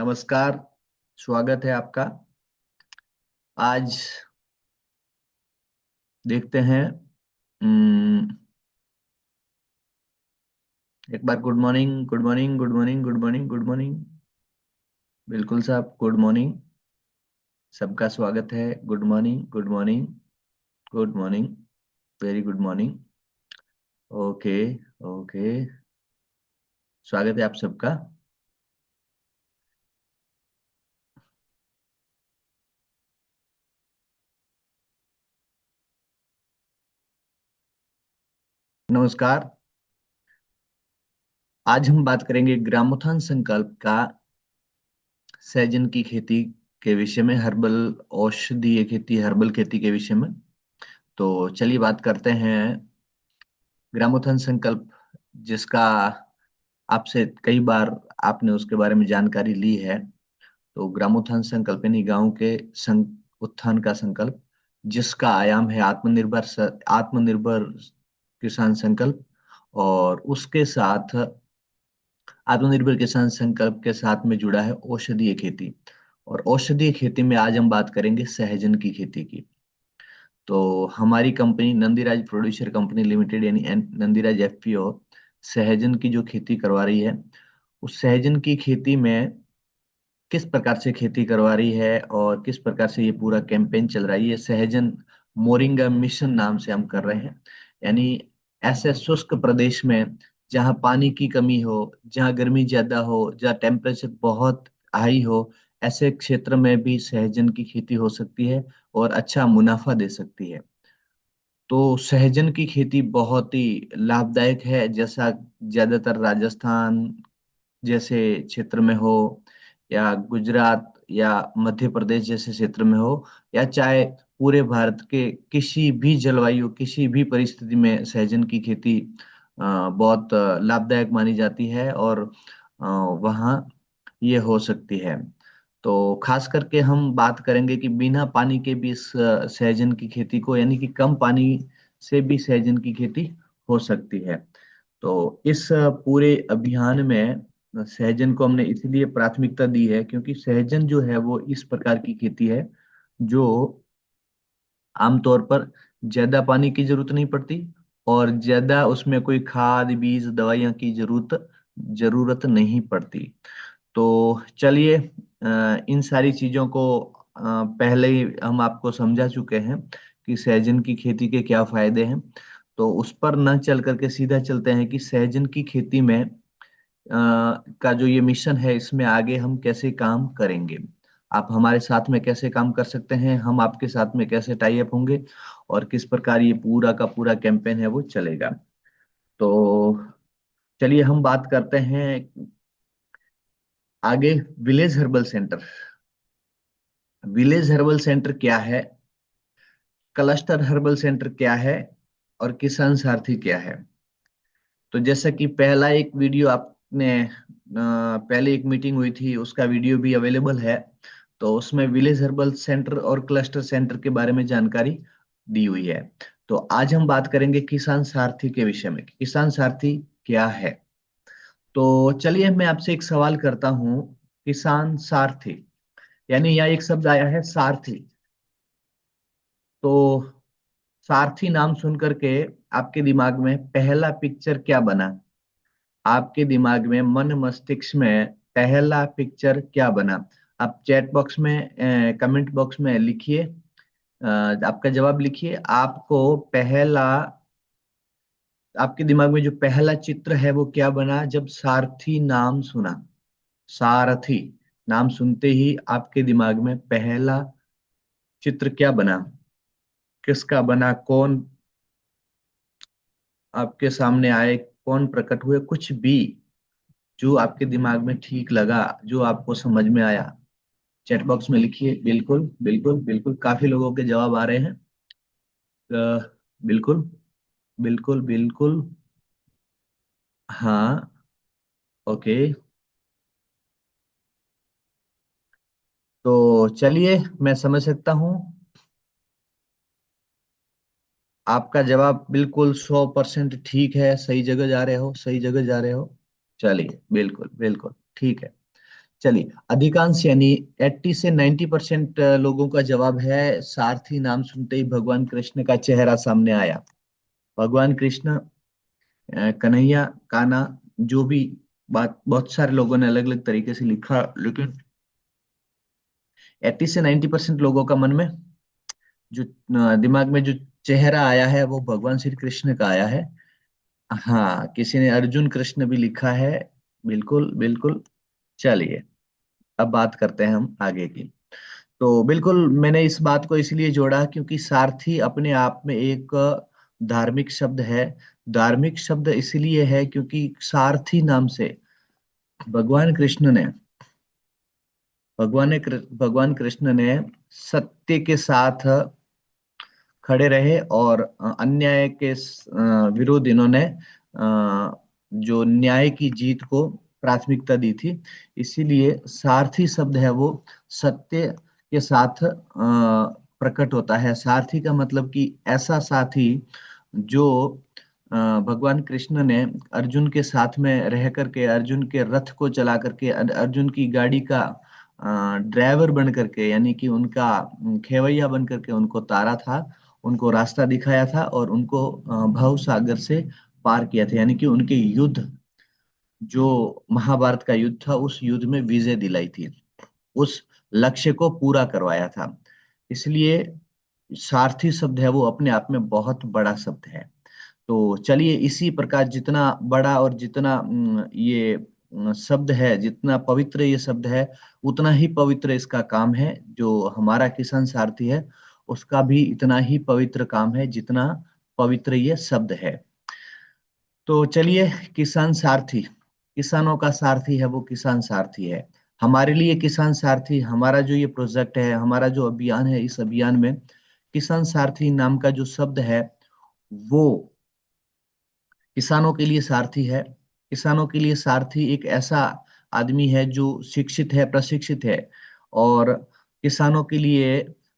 नमस्कार। स्वागत है आपका। आज देखते हैं। उम्म, एक बार good morning, good morning, good morning, good morning, good morning. बिल्कुल साहब, गुड मॉर्निंग। सबका स्वागत है। Good morning, good morning, good morning. Very good morning. Okay. Okay. स्वागत है आप सबका। नमस्कार। आज हम बात करेंगे ग्रामोत्थान संकल्प का सहजन की खेती के विषय में, हर्बल औषधीय खेती, हर्बल खेती के विषय में। तो चलिए बात करते हैं। ग्रामोत्थान संकल्प, जिसका आपसे कई बार आपने उसके बारे में जानकारी ली है। तो ग्रामोत्थान संकल्प यानी गांव के उत्थान का संकल्प, जिसका आयाम है आत्मनिर्भर किसान संकल्प। और उसके साथ आत्मनिर्भर किसान संकल्प के साथ में जुड़ा है औषधीय खेती। और औषधीय खेती में आज हम बात करेंगे सहजन की खेती की। तो हमारी company Nandiraj producer company limited यानी नंदीराज एफपीओ सहजन की जो खेती करवा रही है, उस सहजन की खेती में किस प्रकार से खेती करवा रही है और किस प्रकार से ये पूरा कैंपेन चल रहा है, ये सहजन मोरिंगा मिशन नाम से हम कर रहे हैं। यानी ऐसे शुष्क प्रदेश में जहाँ पानी की कमी हो, जहाँ गर्मी ज्यादा हो, जहाँ टेम्परेचर बहुत हाई हो, ऐसे क्षेत्र में भी सहजन की खेती हो सकती है और अच्छा मुनाफा दे सकती है। तो सहजन की खेती बहुत ही लाभदायक है। जैसा ज्यादातर राजस्थान जैसे क्षेत्र में हो, या गुजरात या मध्य प्रदेश जैसे क्षेत्र में हो, या चाहे पूरे भारत के किसी भी जलवायु, किसी भी परिस्थिति में सहजन की खेती बहुत लाभदायक मानी जाती है। और वहाँ ये हो सकती है। तो खास करके हम बात करेंगे कि बिना पानी के भी इस सहजन की खेती को, यानी कि कम पानी से भी सहजन की खेती हो सकती है। तो इस पूरे अभियान में सहजन को हमने इसलिए प्राथमिकता दी है क्योंकि सहजन जो है वो इस प्रकार की खेती है जो आमतौर पर ज्यादा पानी की जरूरत नहीं पड़ती, और ज्यादा उसमें कोई खाद, बीज, दवाइयाँ की जरूरत जरूरत नहीं पड़ती। तो चलिए, इन सारी चीजों को पहले ही हम आपको समझा चुके हैं कि सहजन की खेती के क्या फायदे हैं। तो उस पर न चल करके सीधा चलते हैं कि सहजन की खेती में का जो ये मिशन है, इसमें आगे हम कैसे काम करेंगे। आप हमारे साथ में कैसे काम कर सकते हैं, हम आपके साथ में कैसे टाई अप होंगे, और किस प्रकार ये पूरा का पूरा कैंपेन है वो चलेगा। तो चलिए हम बात करते हैं आगे। Village herbal centre. Village herbal centre क्या है, क्लस्टर हर्बल सेंटर क्या है, और किसान सारथी क्या है। तो जैसा कि पहला एक वीडियो आपने पहले एक मीटिंग हुई थी, उसका वीडियो भी अवेलेबल है। तो उसमें विलेज हर्बल सेंटर और क्लस्टर सेंटर के बारे में जानकारी दी हुई है। तो आज हम बात करेंगे किसान सारथी के विषय में, कि किसान सारथी क्या है। तो चलिए मैं आपसे एक सवाल करता हूँ। किसान सारथी, यानी यहाँ एक शब्द आया है सारथी। तो सारथी नाम सुन करके आपके दिमाग में पहला पिक्चर क्या बना? आपके दिमाग में, मन मस्तिष्क में पहला पिक्चर क्या बना? आप चैट बॉक्स में, कमेंट बॉक्स में लिखिए। आपका जवाब लिखिए। आपको पहला, आपके दिमाग में जो पहला चित्र है वो क्या बना जब सारथी नाम सुना? सारथी नाम सुनते ही आपके दिमाग में पहला चित्र क्या बना? किसका बना? कौन आपके सामने आए? कौन प्रकट हुए? कुछ भी जो आपके दिमाग में ठीक लगा, जो आपको समझ में आया, चैट बॉक्स में लिखिए। बिल्कुल बिल्कुल बिल्कुल, काफी लोगों के जवाब आ रहे हैं। बिल्कुल बिल्कुल बिल्कुल। हाँ। ओके। तो चलिए, मैं समझ सकता हूँ। आपका जवाब बिल्कुल 100% ठीक है। सही जगह जा रहे हो, सही जगह जा रहे हो। चलिए, बिल्कुल बिल्कुल ठीक है। चलिए, अधिकांश यानी 80 से 90% लोगों का जवाब है सारथी नाम सुनते ही भगवान कृष्ण का चेहरा सामने आया। भगवान कृष्ण, कन्हैया, कान्हा, जो भी बात बहुत सारे लोगों ने अलग अलग तरीके से लिखा, लेकिन 80 से 90% लोगों का मन में जो दिमाग में जो चेहरा आया है वो भगवान श्री कृष्ण का आया है। हाँ, किसी ने अर्जुन कृष्ण भी लिखा है। बिल्कुल बिल्कुल। चलिए, अब बात करते हैं हम आगे की। तो बिल्कुल मैंने इस बात को इसलिए जोड़ा क्योंकि सारथी अपने आप में एक धार्मिक शब्द है। धार्मिक शब्द इसलिए है क्योंकि सारथी नाम से भगवान कृष्ण ने भगवान कृष्ण ने सत्य के साथ खड़े रहे और अन्याय के विरुद्ध इन्होंने जो न्याय की जीत को प्राथमिकता दी थी। इसीलिए सारथी शब्द है वो सत्य के साथ प्रकट होता है। सारथी का मतलब कि ऐसा साथी जो भगवान कृष्ण ने अर्जुन के साथ में रह करके, अर्जुन के रथ को चला करके, अर्जुन की गाड़ी का ड्राइवर बन करके, यानी कि उनका खेवैया बन करके उनको तारा था, उनको रास्ता दिखाया था और उनको भव सागर से पार किया था, यानी कि उनके युद्ध, जो महाभारत का युद्ध था, उस युद्ध में विजय दिलाई थी, उस लक्ष्य को पूरा करवाया था। इसलिए सारथी शब्द है वो अपने आप में बहुत बड़ा शब्द है। तो चलिए, इसी प्रकार जितना बड़ा और जितना ये शब्द है, जितना पवित्र ये शब्द है, उतना ही पवित्र इसका काम है। जो हमारा किसान सारथी है उसका भी इतना ही पवित्र काम है जितना पवित्र ये शब्द है। तो चलिए, किसान सारथी, किसानों का सारथी है वो किसान सारथी है। हमारे लिए किसान सारथी, हमारा जो ये प्रोजेक्ट है, हमारा जो अभियान है, इस अभियान में किसान सारथी नाम का जो शब्द है वो किसानों के लिए सारथी है। किसानों के लिए सारथी एक ऐसा आदमी है जो शिक्षित है, प्रशिक्षित है, और किसानों के लिए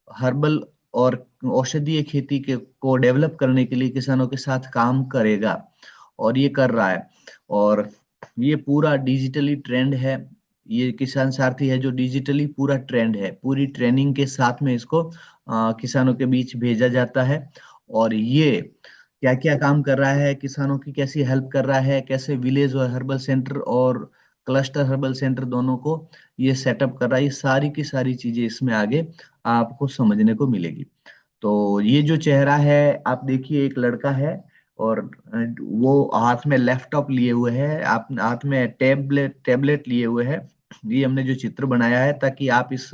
हर्बल और औषधीय खेती के को डेवलप करने के लिए किसानों के साथ काम करेगा, और ये कर रहा है। और ये पूरा डिजिटली ट्रेंड है। ये किसान सारथी है जो डिजिटली पूरा ट्रेंड है, पूरी ट्रेनिंग के साथ में इसको किसानों के बीच भेजा जाता है। और ये क्या क्या काम कर रहा है, किसानों की कैसी हेल्प कर रहा है, कैसे विलेज और हर्बल सेंटर और क्लस्टर हर्बल सेंटर दोनों को ये सेटअप कर रहा है, ये सारी की सारी चीजें इसमें आगे आपको समझने को मिलेगी। तो ये जो चेहरा है, आप देखिए, एक लड़का है और वो हाथ में लैपटॉप लिए हुए है, आप हाथ में टैबलेट लिए हुए है। ये हमने जो चित्र बनाया है ताकि आप इस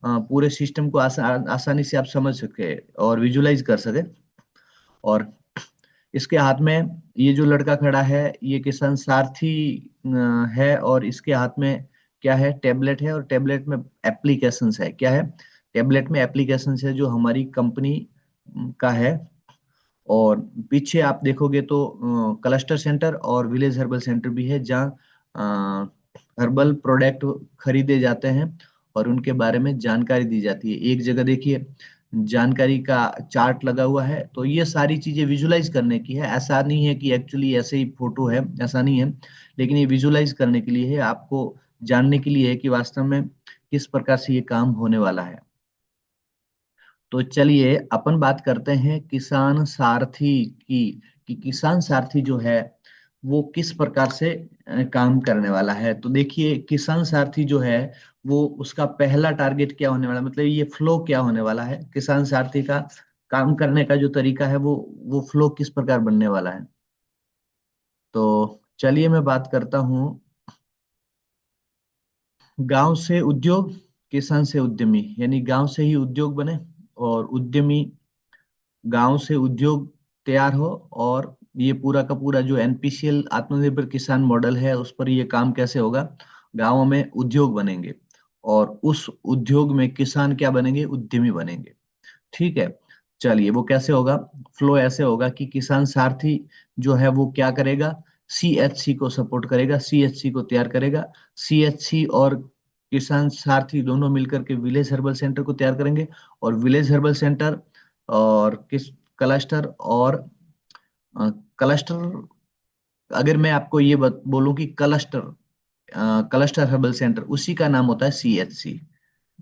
पूरे सिस्टम को आसानी से आप समझ सके और विजुलाइज कर सके। और इसके हाथ में, ये जो लड़का खड़ा है ये किसान सारथी है, और इसके हाथ में क्या है, टेबलेट है, और टेबलेट में एप्लीकेशंस है। क्या है, टेबलेट में एप्लीकेशंस है जो हमारी कंपनी का है। और पीछे आप देखोगे तो क्लस्टर सेंटर और विलेज हर्बल सेंटर भी है, जहाँ हर्बल प्रोडक्ट खरीदे जाते हैं और उनके बारे में जानकारी दी जाती है। एक जगह देखिए, जानकारी का चार्ट लगा हुआ है। तो ये सारी चीजें विजुलाइज करने की है, ऐसा नहीं है कि एक्चुअली ऐसे ही फोटो है, ऐसा नहीं है, लेकिन ये विजुलाइज करने के लिए है, आपको जानने के लिए है कि वास्तव में किस प्रकार से ये काम होने वाला है। तो चलिए, अपन बात करते हैं किसान सारथी की, कि किसान सारथी जो है वो किस प्रकार से काम करने वाला है। तो देखिए, किसान सारथी जो है वो, उसका पहला टारगेट क्या होने वाला है, मतलब ये फ्लो क्या होने वाला है, किसान सारथी का काम करने का जो तरीका है वो फ्लो किस प्रकार बनने वाला है। तो चलिए, मैं बात करता हूँ। गांव से उद्योग, किसान से उद्यमी, यानी गांव से ही उद्योग बने और उद्यमी, गांव से उद्योग तैयार हो। और ये पूरा का पूरा जो एनपीसीएल आत्मनिर्भर किसान मॉडल है उस पर ये काम कैसे होगा, गांवों में उद्योग बनेंगे और उस उद्योग में किसान क्या बनेंगे, उद्यमी बनेंगे। ठीक है। चलिए, वो कैसे होगा, फ्लो ऐसे होगा कि किसान सारथी जो है वो क्या करेगा, सीएचसी को सपोर्ट करेगा, सीएचसी को तैयार करेगा। सीएचसी और किसान सारथी दोनों मिलकर के विलेज हर्बल सेंटर को तैयार करेंगे। और विलेज हर्बल सेंटर और किस क्लस्टर और क्लस्टर, अगर मैं आपको ये बोलूं कि क्लस्टर क्लस्टर हर्बल सेंटर, उसी का नाम होता है CHC।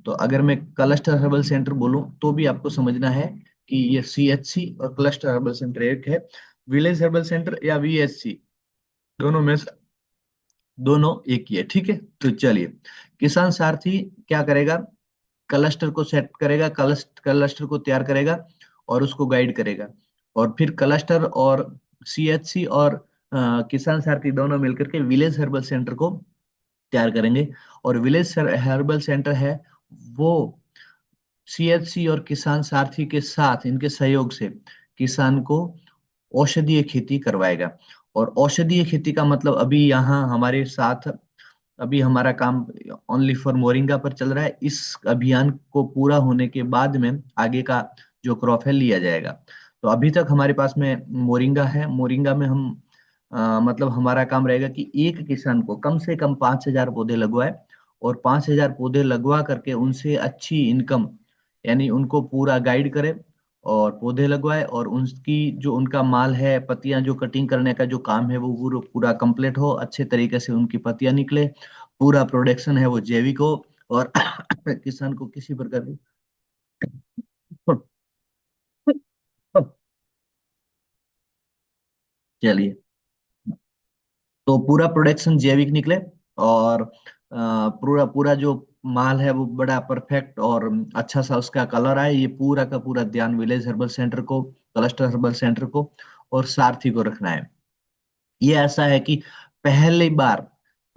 तो अगर मैं क्लस्टर हर्बल सेंटर बोलूं तो भी आपको समझना है कि ये CHC और क्लस्टर हर्बल सेंटर एक है। विलेज हर्बल सेंटर या VHC, दोनों में से दोनों एक ही है, ठीक है। तो चलिए, किसान सारथी क्या करेगा? क्लस्टर को सेट करेगा, क्लस्टर को तैयार करेगा और उसको गाइड करेगा। और फिर क्लस्टर और CHC और किसान सारथी दोनों मिलकर के विलेज हर्बल सेंटर को तैयार करेंगे। और विलेज हर्बल सेंटर है वो CHC और किसान सारथी के साथ, इनके सहयोग से किसान को औषधीय खेती करवाएगा। और औषधीय खेती का मतलब अभी यहाँ हमारे साथ, अभी हमारा काम ओनली फॉर मोरिंगा पर चल रहा है। इस अभियान को पूरा होने के बाद में आगे का जो क्रॉप है लिया जाएगा। तो अभी तक हमारे पास में मोरिंगा है। मोरिंगा में हम मतलब हमारा काम रहेगा कि एक किसान को कम से कम 5,000 पौधे लगवाए, और 5,000 पौधे लगवा करके उनसे अच्छी इनकम, यानी उनको पूरा गाइड करे और पौधे लगवाए, और उनकी जो उनका माल है, पत्तियां जो कटिंग करने का जो काम है वो पूरा पूरा कंप्लीट हो, अच्छे तरीके से उनकी पत्तियां निकले, पूरा प्रोडक्शन है वो जैविक हो, और किसान को किसी प्रकार की चलिए, तो पूरा प्रोडक्शन जैविक निकले, और पूरा पूरा जो माल है वो बड़ा परफेक्ट और अच्छा सा उसका कलर आए, ये पूरा का पूरा ध्यान विलेज हर्बल सेंटर को, क्लस्टर हर्बल सेंटर को और सारथी को रखना है। ये ऐसा है कि पहली बार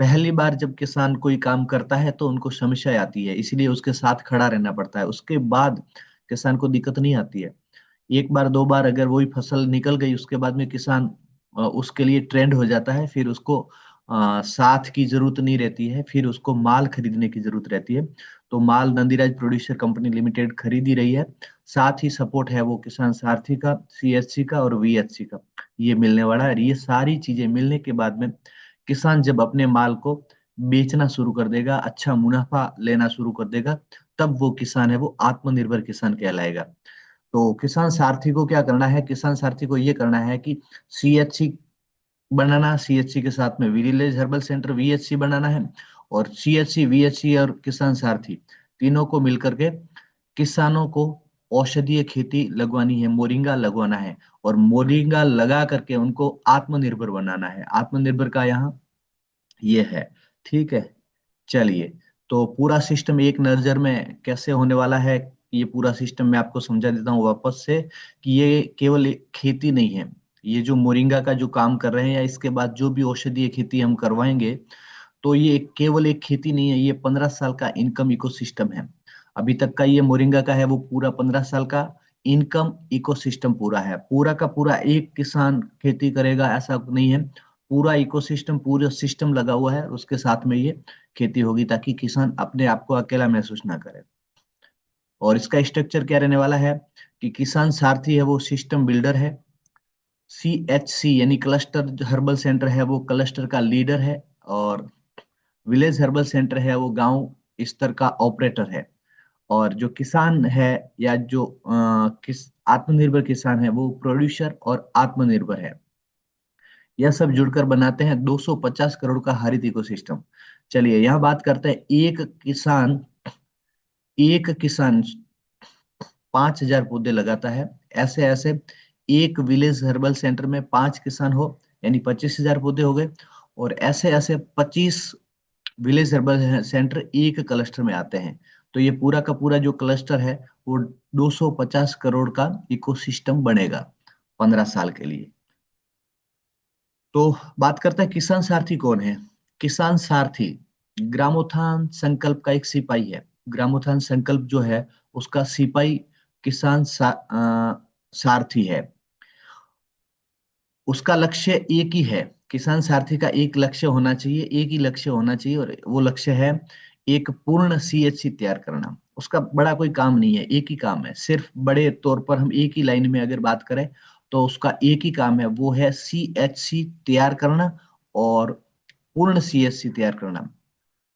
पहली बार जब किसान कोई काम करता है तो उनको समस्या आती है, इसलिए उसके साथ खड़ा रहना पड़ता है। उसके बाद किसान को दिक्कत नहीं आती है। एक बार दो बार अगर वही फसल निकल गई, उसके बाद में किसान उसके लिए ट्रेंड हो जाता है, फिर उसको साथ की जरूरत नहीं रहती है, फिर उसको माल खरीदने की जरूरत रहती है। तो माल नंदीराज प्रोड्यूसर कंपनी लिमिटेड खरीद ही रही है। साथ ही सपोर्ट है वो किसान सारथी का, CHC का और VHC का, ये मिलने वाला है। ये सारी चीजें मिलने के बाद में किसान जब अपने माल को बेचना शुरू कर देगा, अच्छा मुनाफा लेना शुरू कर देगा, तब वो किसान है वो आत्मनिर्भर किसान कहलाएगा। तो किसान सारथी को क्या करना है? किसान सारथी को ये करना है कि CHC बनाना, CHC के साथ में विलेज हर्बल सेंटर VHC बनाना है, और CHC, VHC और किसान सारथी तीनों को मिलकर के किसानों को औषधीय खेती लगवानी है, मोरिंगा लगवाना है, और मोरिंगा लगा करके उनको आत्मनिर्भर बनाना है। आत्मनिर्भर का यहाँ ये है, ठीक है। चलिए, तो पूरा सिस्टम एक नजर में कैसे होने वाला है, ये पूरा सिस्टम मैं आपको समझा देता हूँ वापस से, कि ये केवल एक खेती नहीं है। ये जो मोरिंगा का जो काम कर रहे हैं, या इसके बाद जो भी औषधीय खेती हम करवाएंगे, तो ये केवल एक खेती नहीं है, ये 15 साल का इनकम इकोसिस्टम है। अभी तक का ये मोरिंगा का है वो पूरा 15 साल का इनकम इकोसिस्टम पूरा है। पूरा का पूरा एक किसान खेती करेगा ऐसा नहीं है, पूरा इकोसिस्टम, पूरा सिस्टम लगा हुआ है, उसके साथ में ये खेती होगी, ताकि किसान अपने आप को अकेला महसूस ना करे। और इसका स्ट्रक्चर क्या रहने वाला है कि किसान सारथी है वो सिस्टम बिल्डर है, CHC यानी क्लस्टर हर्बल सेंटर है वो क्लस्टर का लीडर है, और विलेज हर्बल सेंटर है वो गांव स्तर का ऑपरेटर है, और जो किसान है, या जो किस आत्मनिर्भर किसान है वो प्रोड्यूसर और आत्मनिर्भर है। यह सब जुड़कर बनाते हैं 250 करोड़ का हरित इकोसिस्टम। चलिए, यहाँ बात करते हैं, एक किसान 5,000 पौधे लगाता है। ऐसे ऐसे एक विलेज हर्बल सेंटर में 5 किसान हो, यानी 25,000 पौधे हो गए। और ऐसे ऐसे 25 विलेज हर्बल सेंटर एक क्लस्टर में आते हैं। तो ये पूरा का पूरा जो क्लस्टर है वो 250 करोड़ का इकोसिस्टम बनेगा 15 साल के लिए। तो बात करते हैं किसान सारथी कौन है। किसान सारथी ग्रामोत्थान संकल्प का एक सिपाही है। ग्रामोत्थान संकल्प जो है उसका सिपाही सारथी है। उसका लक्ष्य एक ही है। किसान सारथी का एक लक्ष्य होना चाहिए, एक ही लक्ष्य होना चाहिए, और वो लक्ष्य है एक पूर्ण CHC तैयार करना। उसका बड़ा कोई काम नहीं है, एक ही काम है। सिर्फ बड़े तौर पर हम एक ही लाइन में अगर बात करें तो उसका एक ही काम है, वो है CHC तैयार करना और पूर्ण CHC तैयार करना।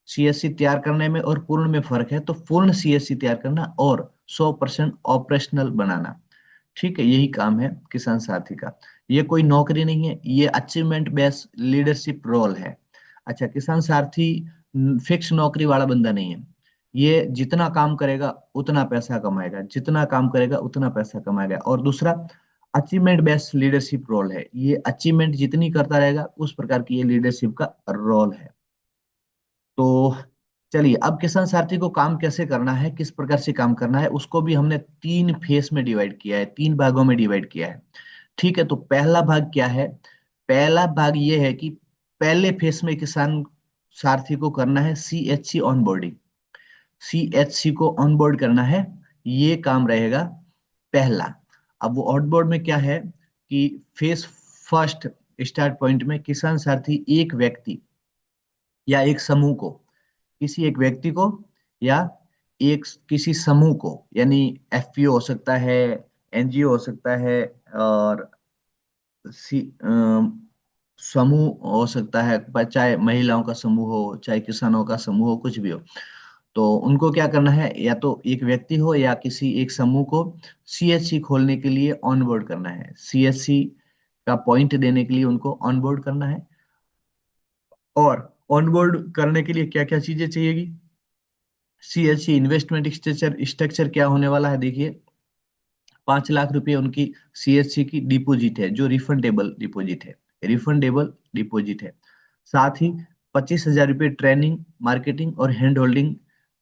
CHC तैयार करने में और पूर्ण में फर्क है। तो पूर्ण CHC तैयार करना और 100% ऑपरेशनल बनाना, ठीक है, यही काम है किसान साथी का। ये कोई नौकरी नहीं है, ये अचीवमेंट बेस्ड लीडरशिप रोल है। अच्छा, किसान सारथी फिक्स नौकरी वाला बंदा नहीं है। ये जितना काम करेगा उतना पैसा कमाएगा, जितना काम करेगा उतना पैसा कमाएगा। और दूसरा, अचीवमेंट बेस्ड लीडरशिप रोल है। ये अचीवमेंट जितनी करता रहेगा उस प्रकार की ये लीडरशिप का रोल है। तो चलिए, अब किसान सारथी को काम कैसे करना है, किस प्रकार से काम करना है, उसको भी हमने तीन फेस में डिवाइड किया है, तीन भागों में डिवाइड किया है। ठीक है, तो पहला भाग क्या है? पहला भाग ये है कि पहले फेस में किसान सारथी को करना है CHC ऑनबोर्डिंग। CHC को ऑनबोर्ड करना है, ये काम रहेगा पहला। अब वो ऑनबोर्ड में क्या है कि फेस फर्स्ट स्टार्ट पॉइंट में किसान सारथी एक व्यक्ति या एक समूह को, किसी एक व्यक्ति को या एक किसी समूह को, यानी FPO हो सकता है, NGO हो सकता है, और समूह हो सकता है, चाहे महिलाओं का समूह हो, चाहे किसानों का समूह हो, कुछ भी हो। तो उनको क्या करना है, या तो एक व्यक्ति हो या किसी एक समूह को CHC खोलने के लिए ऑनबोर्ड करना है, CHC का पॉइंट देने के लिए उनको ऑनबोर्ड करना है। और ऑनबोर्ड करने के लिए क्या क्या चीजें चाहिएगी? CHC इन्वेस्टमेंट स्ट्रक्चर, स्ट्रक्चर क्या होने वाला है, देखिए। 5 लाख रुपए उनकी CHC की डिपॉजिट है, जो रिफंडेबल डिपॉजिट है, रिफंडेबल डिपॉजिट है। साथ ही 25,000 रुपये ट्रेनिंग, मार्केटिंग और हैंड होल्डिंग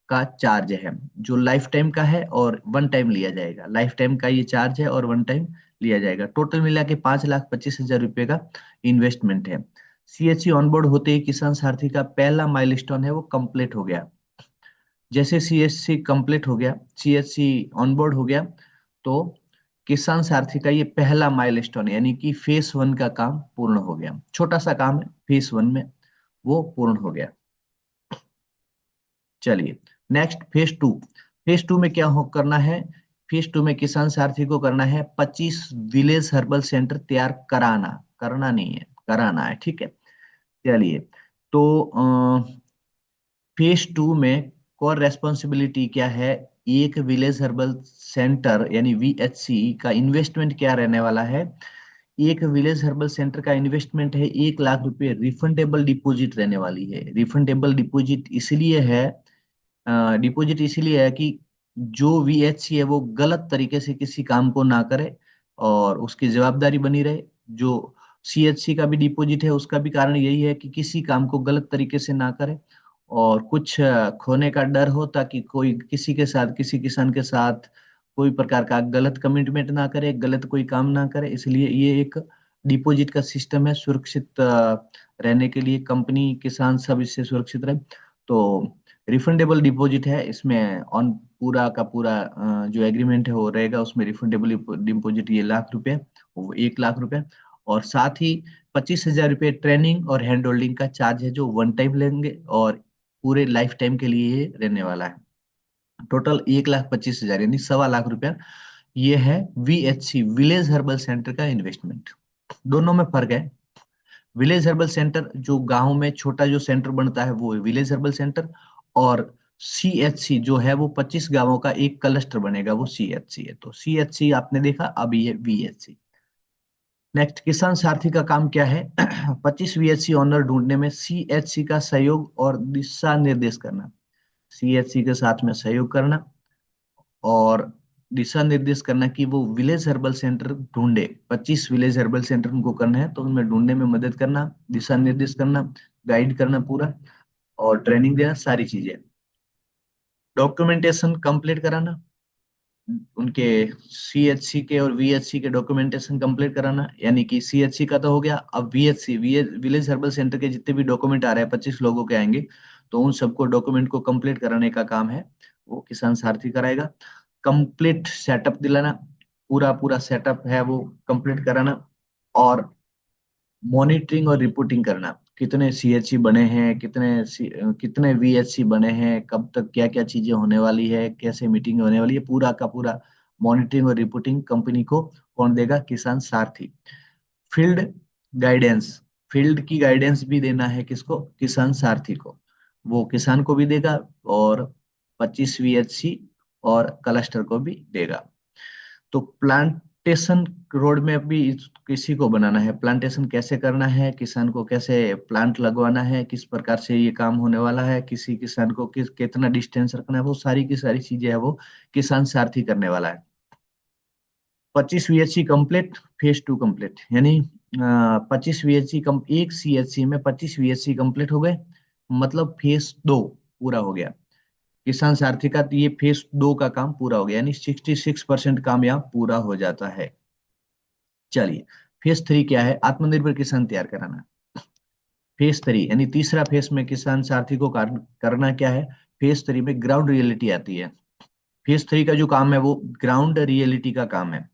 का चार्ज है, जो लाइफ टाइम का है और वन टाइम लिया जाएगा। लाइफ टाइम का ये चार्ज है और वन टाइम लिया जाएगा। टोटल मिला के 5,25,000 रुपये का इन्वेस्टमेंट है। CHC ऑनबोर्ड होते ही किसान सारथी का पहला माइलस्टोन है वो कंप्लीट हो गया। जैसे CHC कंप्लीट हो गया, CHC ऑनबोर्ड हो गया, तो किसान सारथी का ये पहला माइलस्टोन यानी कि फेस 1 का काम पूर्ण हो गया। छोटा सा काम है, फेस 1 में वो पूर्ण हो गया। चलिए, नेक्स्ट फेस 2। फेस 2 में क्या हो करना है? फेस 2 में किसान सारथी को करना है 25 विलेज हर्बल सेंटर तैयार कराना, करना नहीं है, कराना है। ठीक है, चलिए। तो फेस 2 में कोर रेस्पॉन्सिबिलिटी क्या है? एक विलेज हर्बल सेंटर यानी VHC का इन्वेस्टमेंट क्या रहने वाला है? एक विलेज हर्बल सेंटर का इन्वेस्टमेंट है 1 लाख रुपए, रिफंडेबल डिपॉजिट रहने वाली है। रिफंडेबल डिपॉजिट इसलिए है, डिपॉजिट इसीलिए है कि जो VHC है वो गलत तरीके से किसी काम को ना करे और उसकी जवाबदारी बनी रहे। जो CHC का भी डिपॉजिट है उसका भी कारण यही है कि किसी काम को गलत तरीके से ना करे और कुछ खोने का डर हो, ताकि कोई किसी के साथ, किसी किसान के साथ कोई प्रकार का गलत कमिटमेंट ना करे, गलत कोई काम ना करे। इसलिए ये एक डिपॉजिट का सिस्टम है, सुरक्षित रहने के लिए, कंपनी, किसान सब इससे सुरक्षित रहे। तो रिफंडेबल डिपॉजिट है इसमें, ऑन पूरा का पूरा जो एग्रीमेंट है वो रहेगा, उसमें रिफंडेबल डिपॉजिट ये ₹1 लाख, वो 1 लाख रुपए। और साथ ही 25,000 रुपये ट्रेनिंग और हैंड होल्डिंग का चार्ज है, जो वन टाइम लेंगे और पूरे लाइफ टाइम के लिए ये रहने वाला है। टोटल 1,25,000 यानी ₹1.25 लाख। ये है VHC, विलेज हर्बल सेंटर का इन्वेस्टमेंट। दोनों में फर्क है। विलेज हर्बल सेंटर जो गांव में छोटा जो सेंटर बनता है वो विलेज हर्बल सेंटर, और CHC जो है वो 25 गांवों का एक क्लस्टर बनेगा, वो CHC है। तो CHC आपने देखा, अब ये VHC। नेक्स्ट, किसान सारथी का काम क्या है? 25 VHC ऑनर ढूंढने में CHC का सहयोग और दिशा निर्देश करना। CHC के साथ में सहयोग करना और दिशा निर्देश करना कि वो विलेज हर्बल सेंटर ढूंढे। 25 विलेज हर्बल सेंटर उनको करना है, तो उनमें ढूंढने में मदद करना, दिशा निर्देश करना, गाइड करना पूरा, और ट्रेनिंग देना, सारी चीजें। डॉक्यूमेंटेशन कंप्लीट कराना, उनके CHC के और VHC के डॉक्यूमेंटेशन कंप्लीट कराना। यानी कि CHC का तो हो गया, अब VHC विलेज हर्बल सेंटर के जितने भी डॉक्यूमेंट आ रहे हैं, 25 लोगों के आएंगे, तो उन सबको डॉक्यूमेंट को कंप्लीट कराने का काम है वो किसान सारथी कराएगा। कंप्लीट सेटअप दिलाना, पूरा पूरा सेटअप है वो कंप्लीट कराना। और मॉनिटरिंग और रिपोर्टिंग करना, कितने CHC बने हैं, कितने VHC बने हैं, कब तक क्या क्या चीजें होने वाली है, कैसे मीटिंग होने वाली है, पूरा का पूरा मॉनिटरिंग और रिपोर्टिंग कंपनी को कौन देगा? किसान सारथी। फील्ड गाइडेंस, फील्ड की गाइडेंस भी देना है किसको? किसान सारथी को। वो किसान को भी देगा और 25 VHC और क्लस्टर को भी देगा। तो प्लांट प्लांटेशन रोड में भी किसी को बनाना है, प्लांटेशन कैसे करना है, किसान को कैसे प्लांट लगवाना है, किस प्रकार से ये काम होने वाला है, किसी किसान को कितना डिस्टेंस रखना है, वो सारी की सारी चीजें है वो किसान सारथी करने वाला है। 25 VHC कंप्लीट, फेज 2 कंप्लीट, यानी 25 VHC कम, एक CHC में 25 VHC कंप्लीट हो गए, मतलब फेज 2 पूरा हो गया। किसान सारथी का ये फेज 2 का काम पूरा हो गया, यानी 66% काम यहाँ पूरा हो जाता है। चलिए, फेज 3 क्या है? आत्मनिर्भर किसान तैयार कराना। फेज 3 यानी तीसरा फेज में किसान सारथी को करना क्या है? फेज 3 में ग्राउंड रियलिटी आती है। फेज 3 का जो काम है वो ग्राउंड रियलिटी का काम है।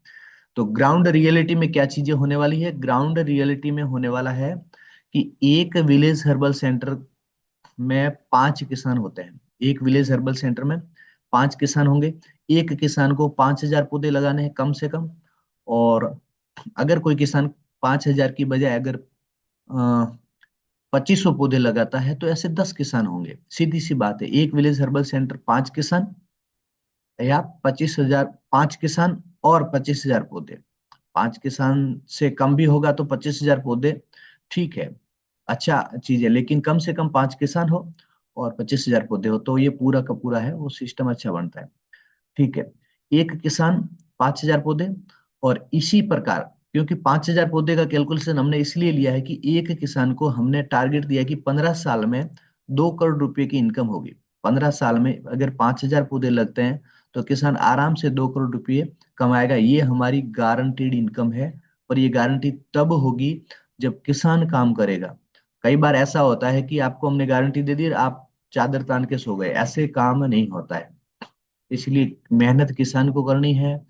तो ग्राउंड रियलिटी में क्या चीजें होने वाली है? ग्राउंड रियलिटी में होने वाला है कि एक विलेज हर्बल सेंटर में 5 किसान होते हैं। एक विलेज हर्बल सेंटर में 5 किसान होंगे। एक किसान को 5,000 पौधे लगाने हैं कम से कम। और अगर कोई किसान 5,000 की बजाय अगर 2500 पौधे लगाता है तो ऐसे 10 किसान होंगे। सीधी सी बात है, एक विलेज हर्बल सेंटर 5 किसान, या 25,000, 5 किसान और 25,000 पौधे। 5 किसान से कम भी होगा तो 25,000 पौधे ठीक है, अच्छा चीज है, लेकिन कम से कम 5 किसान हो और 25,000 पौधे हो तो ये पूरा का पूरा है वो सिस्टम अच्छा बनता है। ठीक है, एक किसान 5,000 पौधे। और इसी प्रकार, क्योंकि 5,000 पौधे का कैलकुलेशन हमने इसलिए लिया है कि एक किसान को हमने टारगेट दिया कि 15 साल में 2 करोड़ रुपए की इनकम होगी। 15 साल में अगर 5,000 पौधे लगते हैं तो किसान आराम से 2 करोड़ रुपए कमाएगा। ये हमारी गारंटीड इनकम है। और ये गारंटी तब होगी जब किसान काम करेगा। कई बार ऐसा होता है कि आपको हमने गारंटी दे दी, आप चादर तान के सो गए, ऐसे काम नहीं होता है। इसलिए मेहनत किसान को करनी है,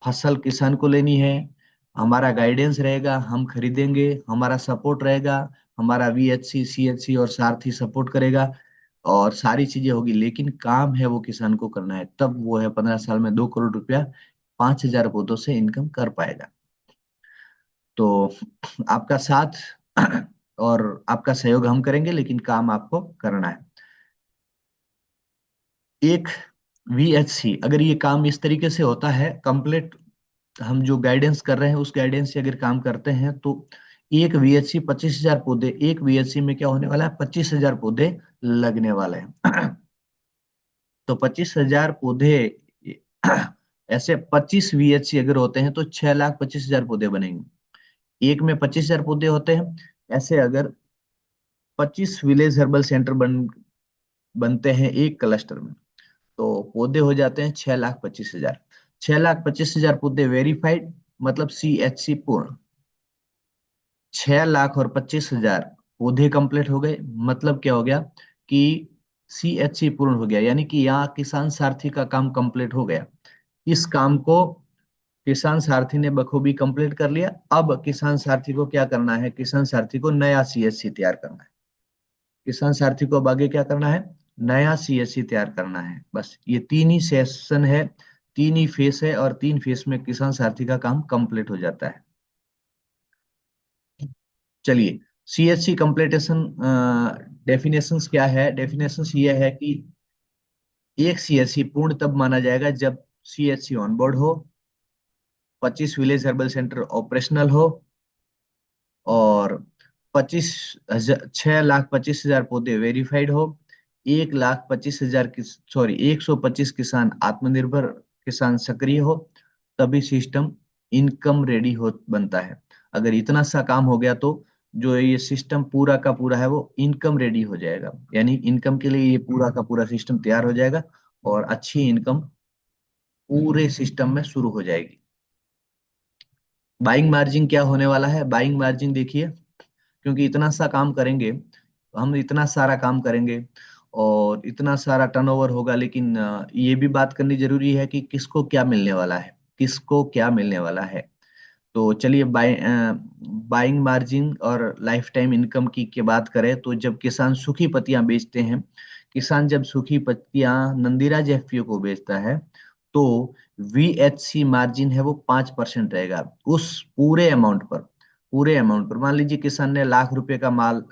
फसल किसान को लेनी है, हमारा गाइडेंस रहेगा, हम खरीदेंगे, हमारा सपोर्ट रहेगा, हमारा VHC CHC और सारथी सपोर्ट करेगा, और सारी चीजें होगी, लेकिन काम है वो किसान को करना है। तब वो है 15 साल में 2 करोड़ रुपया 5,000 पौधों से इनकम कर पाएगा। तो आपका साथ और आपका सहयोग हम करेंगे, लेकिन काम आपको करना है। एक VHC अगर ये काम इस तरीके से होता है कंप्लीट, हम जो गाइडेंस कर रहे हैं उस गाइडेंस से अगर काम करते हैं तो एक VHC 25,000 पौधे, एक VHC में क्या होने वाला है? 25,000 पौधे लगने वाले हैं। तो 25,000 पौधे, ऐसे 25 VHC अगर होते हैं तो 6,25,000 पौधे बनेंगे। एक में 25,000 पौधे होते हैं। ऐसे अगर 25 विलेज हर्बल सेंटर बनते हैं एक क्लस्टर में, तो पौधे हो जाते हैं 6,25,000। 6,25,000 पौधे वेरीफाइड, मतलब CHC पूर्ण। 6,25,000 पौधे कंप्लीट हो गए, मतलब क्या हो गया कि CHC पूर्ण हो गया, यानी कि यहाँ किसान सारथी का काम कंप्लीट हो गया। इस काम को किसान सारथी ने बखूबी कंप्लीट कर लिया। अब किसान सारथी को क्या करना है? किसान सारथी को नया CHC तैयार करना है। किसान सारथी को अब आगे क्या करना है? नया CHC तैयार करना है। बस ये 3 ही सेशन है, 3 ही फेस है, और 3 फेस में किसान सारथी का काम कंप्लीट हो जाता है। चलिए, CHC कंप्लीटेशन डेफिनेशंस क्या है? डेफिनेशंस ये है कि एक CHC पूर्ण तब माना जाएगा जब CHC ऑन बोर्ड हो, 25 विलेज हर्बल सेंटर ऑपरेशनल हो, और 6,25,000 पौधे वेरीफाइड हो, 1,25,000 की, सॉरी, 125 किसान आत्मनिर्भर किसान सक्रिय हो, तभी सिस्टम इनकम रेडी हो बनता है। अगर इतना सा काम हो गया तो जो ये सिस्टम पूरा का पूरा है वो इनकम रेडी हो जाएगा, यानी इनकम के लिए ये पूरा का पूरा सिस्टम तैयार हो जाएगा, और अच्छी इनकम पूरे सिस्टम में शुरू हो जाएगी। बाइंग मार्जिन क्या होने वाला है? बाइंग मार्जिन देखिए, क्योंकि इतना सा काम करेंगे, हम इतना सारा काम करेंगे और इतना सारा टर्नओवर होगा, लेकिन ये भी बात करनी जरूरी है कि किसको क्या मिलने वाला है, किसको क्या मिलने वाला है। तो चलिए, बाइंग मार्जिन और लाइफ टाइम इनकम की बात करें तो जब किसान सूखी पत्तियां बेचते हैं, किसान जब सूखी पत्तियां नंदीराज FPO को बेचता है, तो VHC मार्जिन है वो 5% रहेगा उस पूरे अमाउंट पर। पूरे अमाउंट पर मान लीजिए किसान ने लाख रुपए का माल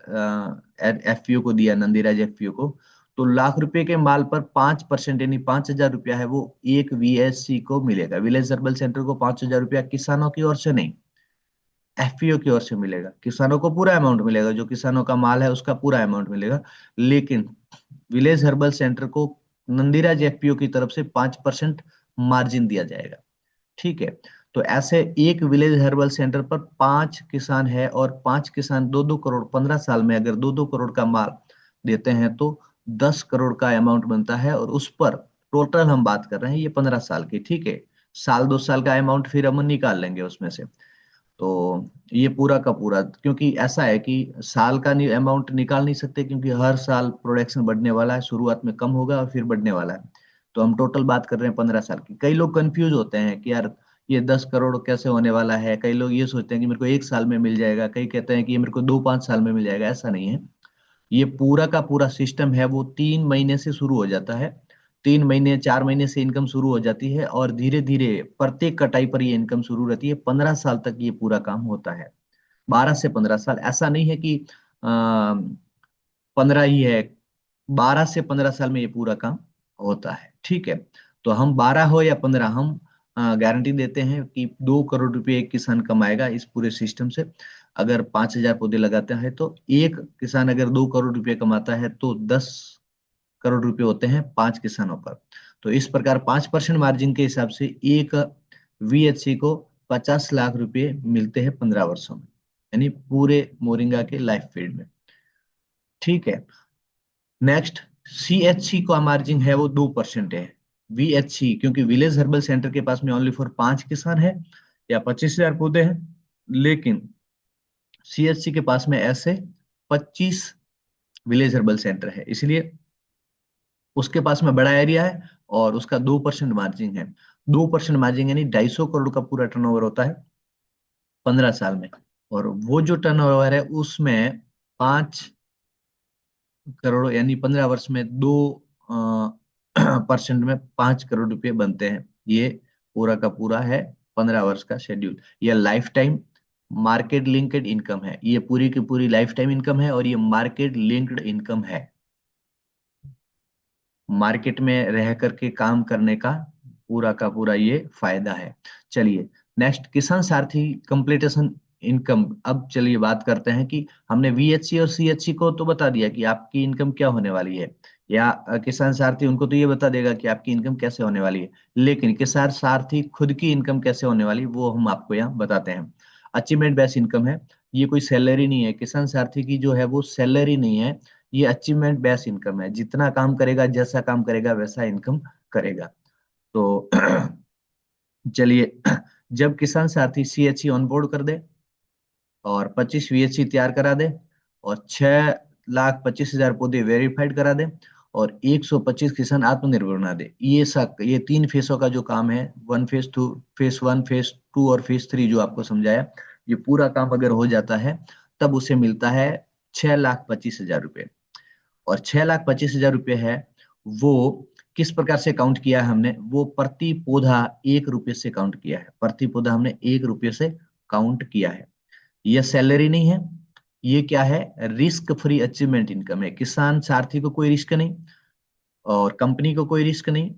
FPO को दिया, नंदीराज FPO को, तो लाख रुपए के माल पर 5% यानी 5,000 रुपया है वो एक वीएचसी को मिलेगा। विलेज हर्बल सेंटर को 5,000 रुपया किसानों की ओर से नहीं, एफपीओ की ओर से मिलेगा। किसानों को पूरा अमाउंट मिलेगा, जो किसानों का माल है उसका पूरा अमाउंट मिलेगा। लेकिन विलेज हर्बल सेंटर को नंदीराज एफपीओ की तरफ से 5% मार्जिन दिया जाएगा। ठीक है। तो ऐसे एक विलेज हर्बल सेंटर पर 5 किसान है, और 5 किसान 2-2 करोड़, 15 साल में अगर 2-2 करोड़ का माल देते हैं तो 10 करोड़ का अमाउंट बनता है। और उस पर टोटल हम बात कर रहे हैं ये 15 साल की। ठीक है। साल 2 साल का अमाउंट फिर हम निकाल लेंगे उसमें से। तो ये पूरा का पूरा, क्योंकि ऐसा है कि साल का अमाउंट निकाल नहीं सकते, क्योंकि हर साल प्रोडक्शन बढ़ने वाला है, शुरुआत में कम होगा और फिर बढ़ने वाला है। तो हम टोटल बात कर रहे हैं 15 साल की। कई लोग कंफ्यूज होते हैं कि यार ये 10 करोड़ कैसे होने वाला है। कई लोग ये सोचते हैं कि मेरे को 1 साल में मिल जाएगा, कई कहते हैं कि ये मेरे को 2-5 साल में मिल जाएगा। ऐसा नहीं है। ये पूरा का पूरा सिस्टम है वो 3 महीने से शुरू हो जाता है। 3 महीने 4 महीने से इनकम शुरू हो जाती है, और धीरे धीरे प्रत्येक कटाई पर ये इनकम शुरू रहती है। 15 साल तक ये पूरा काम होता है। 12 से 15 साल, ऐसा नहीं है कि 15 ही है। 12 से 15 साल में ये पूरा काम होता है। ठीक है। तो हम 12 हो या 15, हम गारंटी देते हैं कि 2 करोड़ रुपए एक किसान कमाएगा इस पूरे सिस्टम से। अगर 5,000 पौधे लगाते हैं तो एक किसान अगर 2 करोड़ रुपए कमाता है तो 10 करोड़ रुपए होते हैं 5 किसानों पर। तो इस प्रकार 5% मार्जिन के हिसाब से एक वीएचसी को 50 लाख रुपए मिलते हैं 15 वर्षों में, यानी पूरे मोरिंगा के लाइफ पीरियड में। ठीक है। नेक्स्ट, सीएचसी का मार्जिन है वो 2% है। वीएचसी, क्योंकि विलेज हर्बल सेंटर के पास में ओनली फॉर 5 किसान है या 25,000 पौधे हैं, लेकिन सीएचसी के पास में ऐसे 25 विलेज हर्बल सेंटर है, इसलिए उसके पास में बड़ा एरिया है और उसका 2% मार्जिन है। 2% मार्जिन यानी 250 करोड़ का पूरा टर्नओवर होता है 15 साल में। और वो जो टर्नओवर है उसमें 5 करोड़ यानी 15 वर्ष में 2% में 5 करोड़ रुपए बनते हैं। ये पूरा का पूरा है 15 वर्ष का शेड्यूल। ये life time market linked income है, ये पूरी की पूरी लाइफ टाइम इनकम है, और ये मार्केट लिंक्ड इनकम है। मार्केट में रह करके काम करने का पूरा ये फायदा है। चलिए, नेक्स्ट, किसान सारथी कंप्लीटेशन इनकम। अब चलिए बात करते हैं कि हमने वीएचसी और सीएचसी को तो बता दिया कि आपकी इनकम क्या होने वाली है, या किसान सारथी उनको तो ये बता देगा कि आपकी इनकम कैसे होने वाली है। लेकिन किसान सारथी खुद की इनकम कैसे होने वाली वो हम आपको यहाँ बताते हैं। अचीवमेंट बेस्ड इनकम है, ये कोई सैलरी नहीं है। किसान सारथी की जो है वो सैलरी नहीं है, ये अचीवमेंट बेस्ड इनकम है। जितना काम करेगा, जैसा काम करेगा वैसा इनकम करेगा। तो चलिए, जब किसान साथी सीएचसी ऑनबोर्ड कर दे और 25 वीएचसी तैयार करा दे और 6,25,000 पौधे वेरीफाइड करा दे और 125 किसान आत्मनिर्भर बना दे, ये 3 फेसों का जो काम है, फेस 1 फेस 2 और फेस 3 जो आपको समझाया, ये पूरा काम अगर हो जाता है तब उसे मिलता है 6,25,000 रुपये। और 6,25,000 रुपये है वो किस प्रकार से काउंट किया है हमने, वो प्रति पौधा 1 रुपये से काउंट किया है। प्रति पौधा हमने 1 रुपये से काउंट किया है। ये सैलरी नहीं है, ये क्या है, रिस्क फ्री अचीवमेंट इनकम है। किसान सारथी को कोई रिस्क नहीं, और कंपनी को कोई रिस्क नहीं,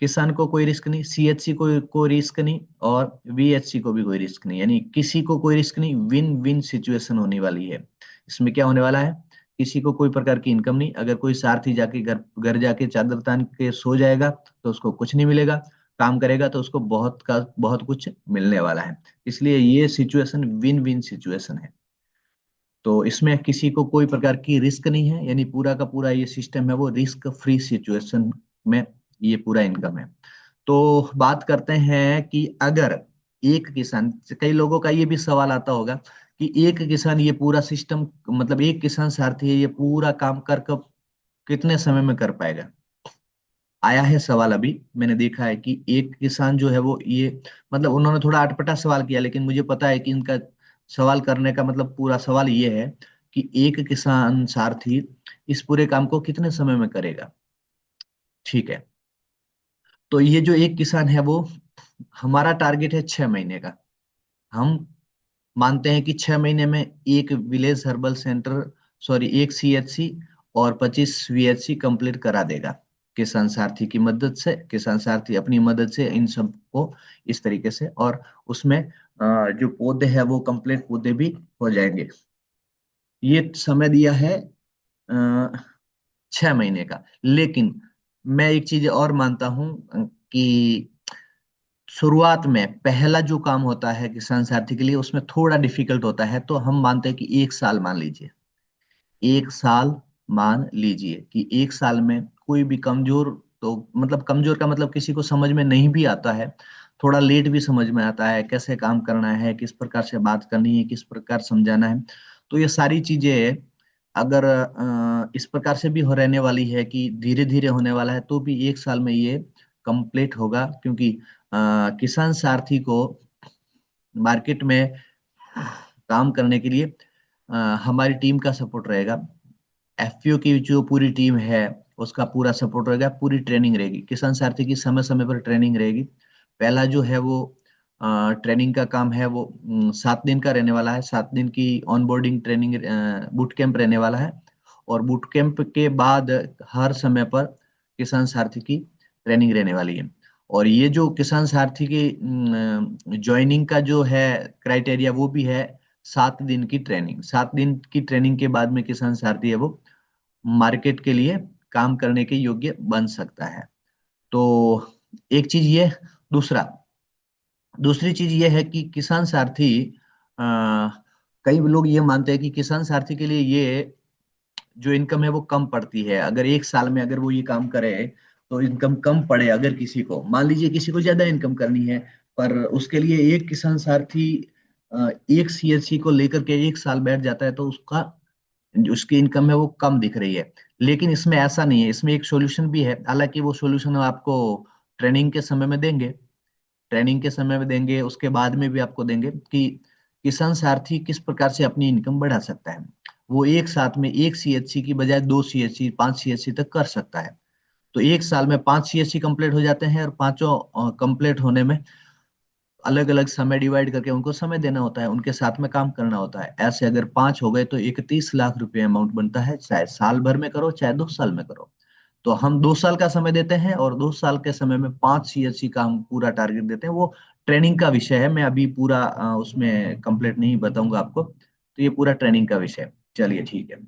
किसान को कोई रिस्क नहीं, सीएचसी को कोई रिस्क नहीं, और वीएचसी को भी कोई रिस्क नहीं, यानी किसी को कोई रिस्क नहीं। विन विन सिचुएशन होने वाली है। इसमें क्या होने वाला है, किसी को कोई प्रकार की इनकम नहीं। अगर कोई सारथी जाके घर घर जाके चादर तान के सो जाएगा तो उसको कुछ नहीं मिलेगा, काम करेगा तो उसको बहुत का बहुत कुछ मिलने वाला है। इसलिए ये सिचुएशन विन विन सिचुएशन है। तो इसमें किसी को कोई प्रकार की रिस्क नहीं है, यानी पूरा का पूरा ये सिस्टम है वो रिस्क फ्री सिचुएशन में ये पूरा इनकम है। तो बात करते हैं कि अगर एक किसान, कई लोगों का ये भी सवाल आता होगा कि एक किसान ये पूरा सिस्टम, मतलब एक किसान सारथी है, ये पूरा काम कर कर कितने समय में कर पाएगा। आया है सवाल, अभी मैंने देखा है कि एक किसान जो है वो ये, मतलब उन्होंने थोड़ा अटपटा सवाल किया, लेकिन मुझे पता है कि इनका सवाल करने का मतलब पूरा सवाल ये है कि एक किसान सारथी इस पूरे काम को कितने समय में करेगा। ठीक है। तो ये जो एक किसान है वो, हमारा टारगेट है 6 महीने का। हम मानते हैं कि 6 महीने में एक विलेज हर्बल सेंटर, सॉरी एक सीएचसी और 25 VHC कंप्लीट करा देगा किसान सारथी की मदद से। किसान सारथी अपनी मदद से इन सबको इस तरीके से, और उसमें जो पौधे हैं वो कंप्लीट पौधे भी हो जाएंगे। ये समय दिया है 6 महीने का। लेकिन मैं एक चीज और मानता हूं कि शुरुआत में पहला जो काम होता है किसान साथी के लिए उसमें थोड़ा डिफिकल्ट होता है, तो हम मानते हैं कि 1 साल मान लीजिए। 1 साल मान लीजिए कि 1 साल में कोई भी कमजोर, तो मतलब कमजोर का मतलब किसी को समझ में नहीं भी आता है, थोड़ा लेट भी समझ में आता है कैसे काम करना है, किस प्रकार से बात करनी है, किस प्रकार समझाना है। तो ये सारी चीजें अगर इस प्रकार से भी हो रहने वाली है कि धीरे धीरे होने वाला है, तो भी 1 साल में ये कंप्लीट होगा। क्योंकि किसान सारथी को मार्केट में काम करने के लिए हमारी टीम का सपोर्ट रहेगा। FPO की जो पूरी टीम है उसका पूरा सपोर्ट रहेगा, पूरी ट्रेनिंग रहेगी, किसान सारथी की समय समय पर ट्रेनिंग रहेगी। पहला जो है वो ट्रेनिंग का काम है वो 7 दिन का रहने वाला है। 7 दिन की ऑनबोर्डिंग ट्रेनिंग बूट कैंप रहने वाला है। और बूट कैंप के बाद हर समय पर किसान सारथी की ट्रेनिंग रहने वाली है। और ये जो किसान सारथी की ज्वाइनिंग का जो है क्राइटेरिया वो भी है 7 दिन की ट्रेनिंग। 7 दिन की ट्रेनिंग के बाद में किसान सारथी है वो मार्केट के लिए काम करने के योग्य बन सकता है। तो एक चीज ये। दूसरा दूसरी चीज ये है कि किसान सारथी अ, कई लोग ये मानते हैं कि किसान सारथी के लिए ये जो इनकम है वो कम पड़ती है। अगर 1 साल में अगर वो ये काम करे तो इनकम कम पड़े। अगर किसी को मान लीजिए किसी को ज्यादा इनकम करनी है, पर उसके लिए एक किसान सारथी एक CHC को लेकर के 1 साल बैठ जाता है, तो उसका उसकी इनकम है वो कम दिख रही है। लेकिन इसमें ऐसा नहीं है, इसमें एक सॉल्यूशन भी है। हालांकि वो सॉल्यूशन आपको ट्रेनिंग के समय में देंगे। ट्रेनिंग के समय में देंगे, उसके बाद में भी आपको देंगे कि किसान सारथी किस प्रकार से अपनी इनकम बढ़ा सकता है। वो एक साथ में एक CHC की बजाय 2 CHC 5 CHC तक कर सकता है। तो 1 साल में 5 CHC कंप्लीट हो जाते हैं, और पांचों कंप्लीट होने में अलग अलग समय डिवाइड करके उनको समय देना होता है, उनके साथ में काम करना होता है। ऐसे अगर 5 हो गए तो 31 लाख रुपए अमाउंट बनता है, चाहे साल भर में करो चाहे 2 साल में करो। तो हम 2 साल का समय देते हैं, और 2 साल के समय में 5 CHC का हम पूरा टारगेट देते हैं। वो ट्रेनिंग का विषय है, मैं अभी पूरा उसमें कंप्लीट नहीं बताऊंगा आपको। तो ये पूरा ट्रेनिंग का विषय है। चलिए ठीक है।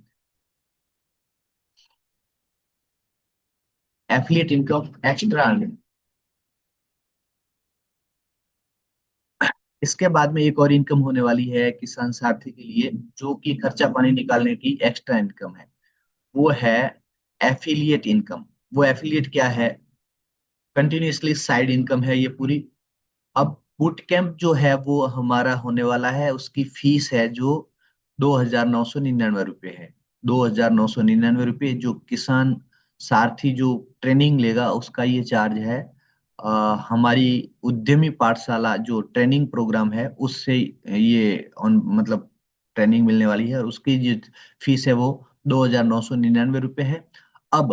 Affiliate income extra. इसके बाद में एक और इनकम होने वाली है किसान साथी के लिए, जो कि खर्चा पानी निकालने की एक्स्ट्रा इनकम है। वो है एफिलिएट इनकम। वो एफिलिएट क्या है? कंटिन्यूअसली साइड इनकम है ये पूरी। अब बूट कैंप जो है वो हमारा होने वाला है, उसकी फीस है जो 2,999 रुपये है। 2,999 रुपये जो किसान सारथी जो ट्रेनिंग लेगा उसका ये चार्ज है। हमारी उद्यमी पाठशाला जो ट्रेनिंग प्रोग्राम है उससे ये मतलब ट्रेनिंग मिलने वाली है, और उसकी जो फीस है वो 2,999 रुपये है। अब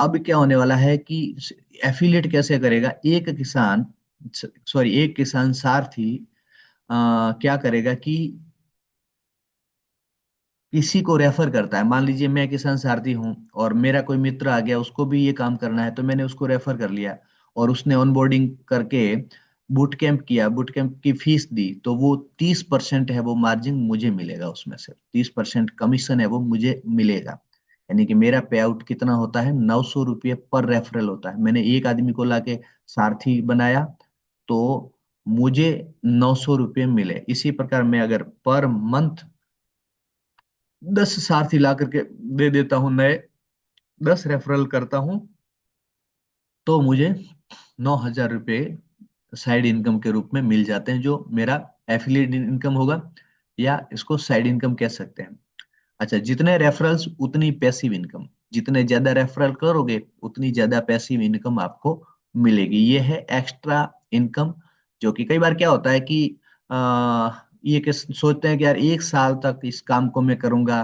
अब क्या होने वाला है कि एफिलिएट कैसे करेगा? एक किसान सारथी क्या करेगा कि किसी को रेफर करता है। मान लीजिए मैं किसान सारथी हूँ और मेरा कोई मित्र आ गया, उसको भी ये काम करना है, तो मैंने उसको रेफर कर लिया, और उसने ऑनबोर्डिंग करके बूट कैंप किया, बूट कैंप की फीस दी, तो वो 30% है वो मार्जिन मुझे मिलेगा। उसमें से 30% कमीशन है वो मुझे मिलेगा। यानी कि मेरा पे आउट कितना होता है? 900 रुपये पर रेफरल होता है। मैंने एक आदमी को लाके सारथी बनाया तो मुझे 900 रुपये मिले। इसी प्रकार मैं अगर पर मंथ 10 सारथी ला करके दे देता हूँ, नए 10 रेफरल करता हूँ, तो मुझे 9,000 रुपये साइड इनकम के रूप में मिल जाते हैं, जो मेरा एफिलिएट इनकम होगा, या इसको साइड इनकम कह सकते हैं। अच्छा, जितने रेफरल्स उतनी पैसिव इनकम। जितने ज्यादा रेफरल करोगे उतनी ज्यादा पैसिव इनकम आपको मिलेगी। ये है एक्स्ट्रा इनकम। जो कि कई बार क्या होता है कि ये सोचते हैं कि यार 1 साल तक इस काम को मैं करूंगा,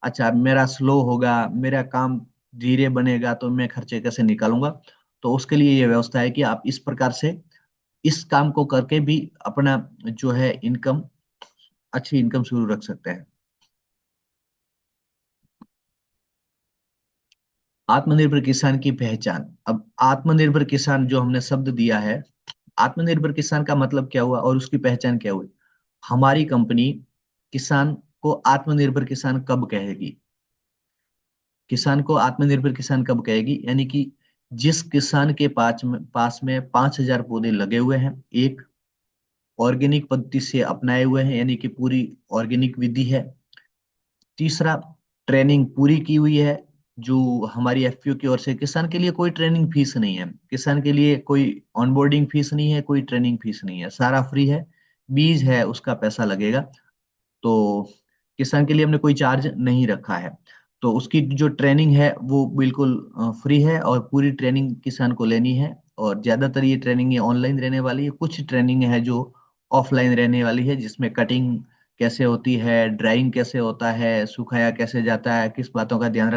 अच्छा मेरा स्लो होगा, मेरा काम धीरे बनेगा, तो मैं खर्चे कैसे निकालूंगा? तो उसके लिए ये व्यवस्था है कि आप इस प्रकार से इस काम को करके भी अपना जो है इनकम, अच्छी इनकम शुरू रख सकते हैं। आत्मनिर्भर किसान की पहचान। अब आत्मनिर्भर किसान जो हमने शब्द दिया है, आत्मनिर्भर किसान का मतलब क्या हुआ और उसकी पहचान क्या हुई? हमारी कंपनी किसान को आत्मनिर्भर किसान कब कहेगी? किसान को आत्मनिर्भर किसान कब कहेगी? यानी कि जिस किसान के पास में 5,000 पौधे लगे हुए हैं, एक ऑर्गेनिक पद्धति से अपनाए हुए हैं, यानी कि पूरी ऑर्गेनिक विधि है। तीसरा, ट्रेनिंग पूरी की हुई है जो हमारी एफपीओ की ओर से। किसान के लिए कोई ट्रेनिंग फीस नहीं है, किसान के लिए कोई ऑनबोर्डिंग फीस नहीं है, कोई ट्रेनिंग फीस नहीं है, सारा फ्री है। बीज है उसका पैसा लगेगा। तो किसान के लिए हमने कोई चार्ज नहीं रखा है। तो उसकी जो ट्रेनिंग है वो बिल्कुल फ्री है, और पूरी ट्रेनिंग किसान को लेनी है। और ज्यादातर ये ट्रेनिंग ये ऑनलाइन रहने वाली है, कुछ ट्रेनिंग है जो ऑफलाइन रहने वाली है, जिसमें कटिंग कैसे होती है, ड्राइंग कैसे होता है, सुखाया कैसे जाता है, किस बातों का ध्यान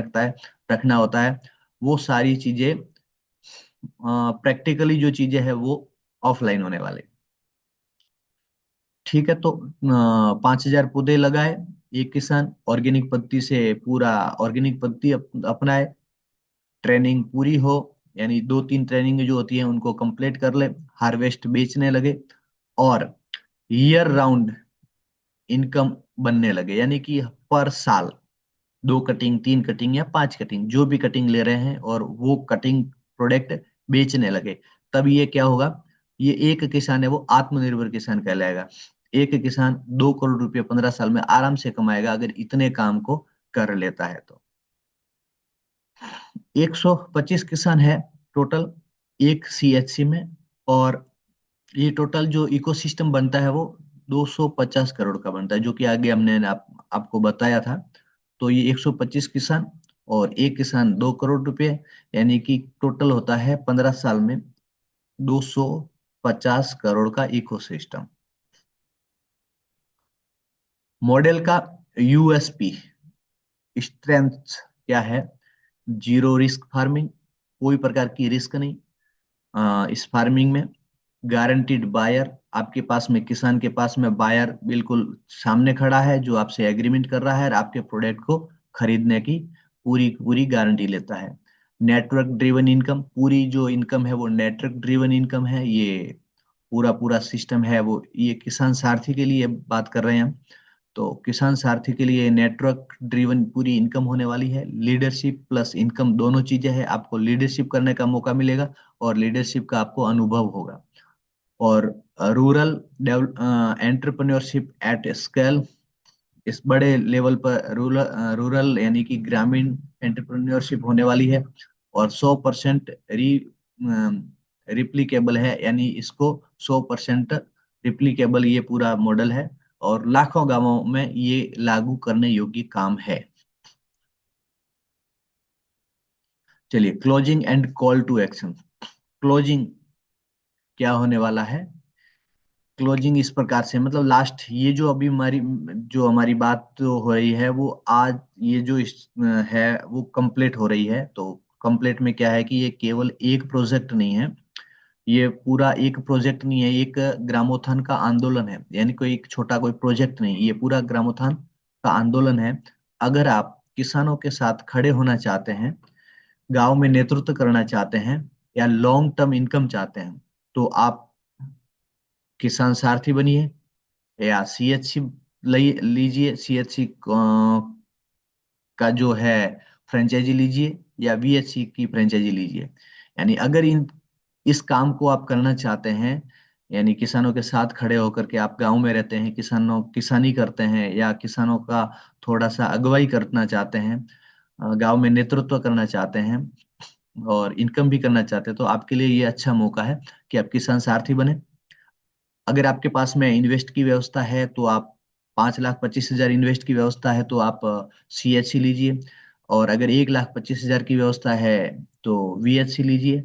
रखना होता है, वो सारी चीजें प्रैक्टिकली जो चीजें है वो ऑफलाइन होने वाली। ठीक है, तो 5,000 पौधे लगाए एक किसान, ऑर्गेनिक पद्धति से पूरा ऑर्गेनिक पद्धति अपनाए, ट्रेनिंग पूरी हो, यानी 2-3 ट्रेनिंग जो होती है उनको कंप्लीट कर ले, हार्वेस्ट बेचने लगे, और ईयर राउंड इनकम बनने लगे, यानी कि पर साल 2 कटिंग, 3 कटिंग या 5 कटिंग, जो भी कटिंग ले रहे हैं, और वो कटिंग प्रोडक्ट बेचने लगे। तब ये क्या होगा? ये एक किसान है वो आत्मनिर्भर किसान कहलाएगा। एक किसान 2 करोड़ रुपए 15 साल में आराम से कमाएगा अगर इतने काम को कर लेता है तो। 125 किसान है टोटल एक सीएचसी में। और ये टोटल जो इकोसिस्टम बनता है वो 250 करोड़ का बनता है, जो कि आगे हमने आपको बताया था। तो ये 125 किसान और एक किसान 2 करोड़ रुपए, यानी कि टोटल होता है 15 साल में 250 करोड़ का इकोसिस्टम। मॉडल का यूएसपी, स्ट्रेंथ क्या है? जीरो रिस्क फार्मिंग, कोई प्रकार की रिस्क नहीं। इस फार्मिंग में गारंटीड बायर, आपके पास में किसान के पास में बायर बिल्कुल सामने खड़ा है जो आपसे एग्रीमेंट कर रहा है और आपके प्रोडक्ट को खरीदने की पूरी पूरी गारंटी लेता है। नेटवर्क ड्रिवन इनकम, पूरी जो इनकम है वो नेटवर्क ड्रिवन इनकम है। ये पूरा पूरा सिस्टम है वो, ये किसान सारथी के लिए बात कर रहे हैं हम। तो किसान सारथी के लिए नेटवर्क ड्रिवन पूरी इनकम होने वाली है। लीडरशिप प्लस इनकम दोनों चीजें हैं, आपको लीडरशिप करने का मौका मिलेगा और लीडरशिप का आपको अनुभव होगा। और रूरल एंटरप्रेन्योरशिप एट स्केल, इस बड़े लेवल पर रूरल रूरल यानी कि ग्रामीण एंटरप्रेन्योरशिप होने वाली है। और 100% रिप्लीकेबल है, यानी इसको 100% रिप्लीकेबल ये पूरा मॉडल है, और लाखों गांवों में ये लागू करने योग्य काम है। चलिए, closing and call to action. Closing क्या होने वाला है? क्लोजिंग इस प्रकार से, मतलब लास्ट, ये जो अभी हमारी बात जो हो रही है वो आज, ये जो है वो कंप्लीट हो रही है। तो कंप्लीट में क्या है कि ये केवल एक प्रोजेक्ट नहीं है, ये पूरा एक प्रोजेक्ट नहीं है, एक ग्रामोत्थान का आंदोलन है। यानी कोई एक छोटा कोई प्रोजेक्ट नहीं, ये पूरा ग्रामोत्थान का आंदोलन है। अगर आप किसानों के साथ खड़े होना चाहते हैं, गांव में नेतृत्व करना चाहते हैं, या लॉन्ग टर्म इनकम चाहते हैं, तो आप किसान सारथी बनिए, या सीएचसी लीजिए, सीएचसी का जो है फ्रेंचाइजी लीजिए, या वीएचसी की फ्रेंचाइजी लीजिए। यानी अगर इन इस काम को आप करना चाहते हैं, यानी किसानों के साथ खड़े होकर के आप गांव में रहते हैं, किसानी करते हैं, या किसानों का थोड़ा सा अगुवाई करना चाहते हैं, गांव में नेतृत्व करना चाहते हैं, और इनकम भी करना चाहते हैं, तो आपके लिए ये अच्छा मौका है कि आप किसान सारथी बने। अगर आपके पास में इन्वेस्ट की व्यवस्था है तो आप 5,25,000 इन्वेस्ट की व्यवस्था है तो आप सीएचसी लीजिए। और अगर 1,25,000 की व्यवस्था है तो वीएचसी लीजिए।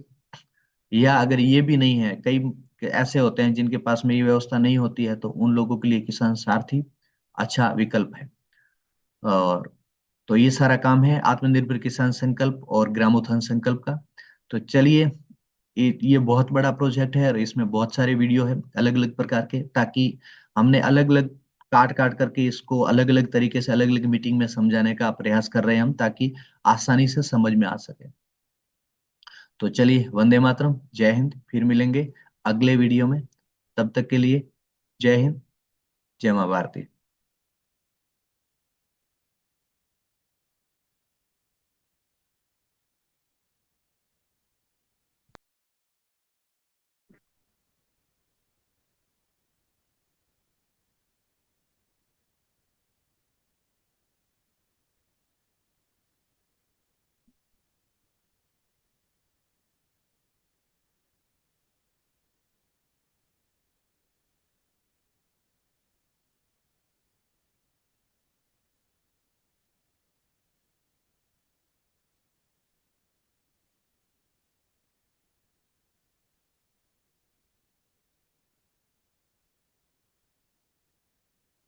या अगर ये भी नहीं है, कई ऐसे होते हैं जिनके पास में ये व्यवस्था नहीं होती है, तो उन लोगों के लिए किसान सारथी अच्छा विकल्प है। और तो ये सारा काम है आत्मनिर्भर किसान संकल्प और ग्रामोत्थान संकल्प का। तो चलिए, ये बहुत बड़ा प्रोजेक्ट है और इसमें बहुत सारे वीडियो है अलग अलग प्रकार के, ताकि हमने अलग अलग काट काट करके इसको अलग अलग तरीके से अलग अलग मीटिंग में समझाने का प्रयास कर रहे हैं हम, ताकि आसानी से समझ में आ सके। तो चलिए, वंदे मातरम, जय हिंद। फिर मिलेंगे अगले वीडियो में। तब तक के लिए जय हिंद, जय मां भारती।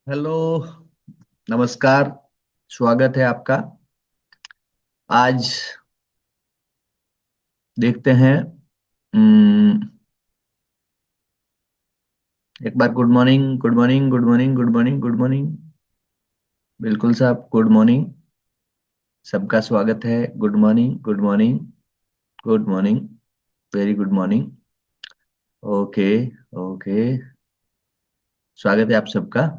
हेलो, नमस्कार, स्वागत है आपका। आज देखते हैं। एक बार good morning, good morning, good morning, good morning, good morning. बिल्कुल साहब, गुड मॉर्निंग। सबका स्वागत है। Good morning, good morning, good morning, very good morning. Okay, okay, स्वागत है आप सबका।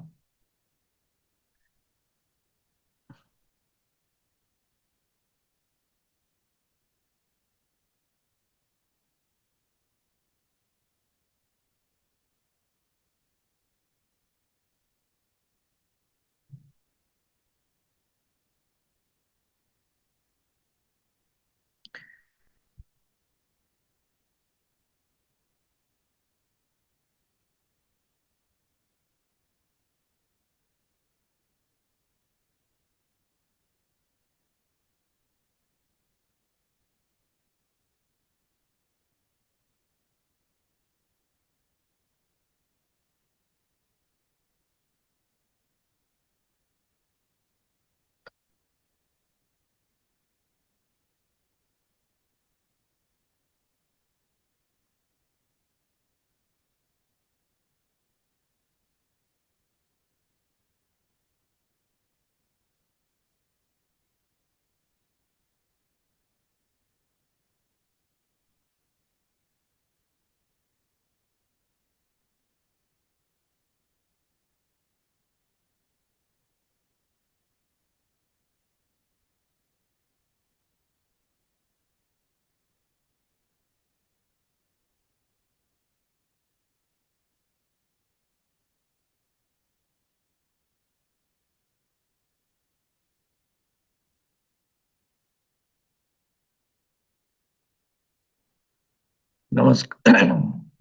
नमस्कार।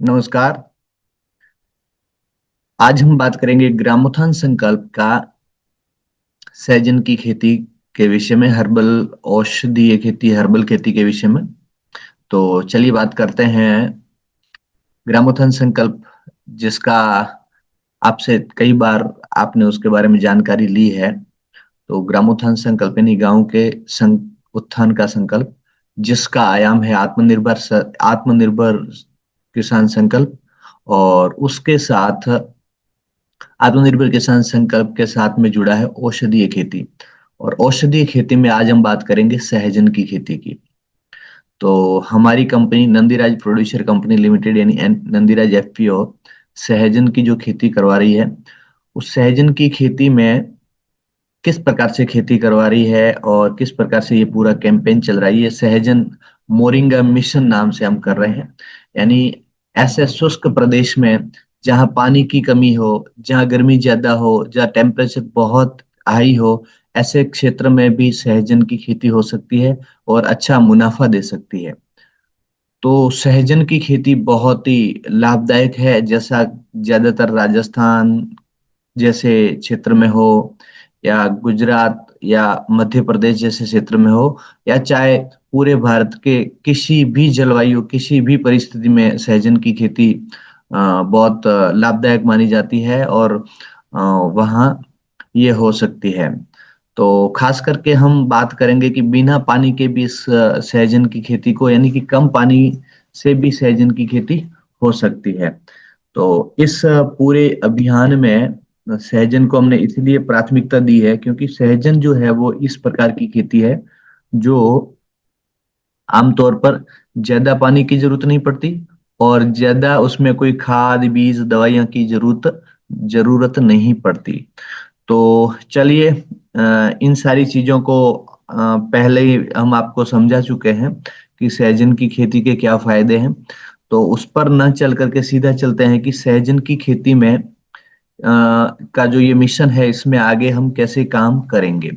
नमस्कार। आज हम बात करेंगे ग्रामोत्थान संकल्प का सहजन की खेती के विषय में, हर्बल औषधीय खेती, हर्बल खेती के विषय में। तो चलिए बात करते हैं ग्रामोत्थान संकल्प, जिसका आपसे कई बार आपने उसके बारे में जानकारी ली है। तो ग्रामोत्थान संकल्प यानी गांव के उत्थान का संकल्प, जिसका आयाम है आत्मनिर्भर किसान संकल्प। और उसके साथ आत्मनिर्भर किसान संकल्प के साथ में जुड़ा है औषधीय खेती। और औषधीय खेती में आज हम बात करेंगे सहजन की खेती की। तो हमारी company Nandiraj producer company limited यानी नंदीराज एफपीओ सहजन की जो खेती करवा रही है, उस सहजन की खेती में किस प्रकार से खेती करवा रही है और किस प्रकार से ये पूरा कैंपेन चल रहा है, ये सहजन मोरिंगा मिशन नाम से हम कर रहे हैं। यानी ऐसे शुष्क प्रदेश में जहां पानी की कमी हो, जहां गर्मी ज्यादा हो, जहां टेम्परेचर बहुत हाई हो, ऐसे क्षेत्र में भी सहजन की खेती हो सकती है और अच्छा मुनाफा दे सकती है। तो सहजन की खेती बहुत ही लाभदायक है, जैसा ज्यादातर राजस्थान जैसे क्षेत्र में हो, या गुजरात या मध्य प्रदेश जैसे क्षेत्र में हो, या चाहे पूरे भारत के किसी भी जलवायु, किसी भी परिस्थिति में सहजन की खेती बहुत लाभदायक मानी जाती है। और वहाँ ये हो सकती है। तो खास करके हम बात करेंगे कि बिना पानी के भी इस सहजन की खेती को, यानी कि कम पानी से भी सहजन की खेती हो सकती है। तो इस पूरे अभियान में सहजन को हमने इसलिए प्राथमिकता दी है क्योंकि सहजन जो है वो इस प्रकार की खेती है जो आमतौर पर ज्यादा पानी की जरूरत नहीं पड़ती और ज्यादा उसमें कोई खाद बीज दवाइयां की जरूरत जरूरत नहीं पड़ती। तो चलिए, इन सारी चीजों को पहले ही हम आपको समझा चुके हैं कि सहजन की खेती के क्या फायदे हैं। तो उस पर न चल करके सीधा चलते हैं कि सहजन की खेती में का जो ये मिशन है इसमें आगे हम कैसे काम करेंगे।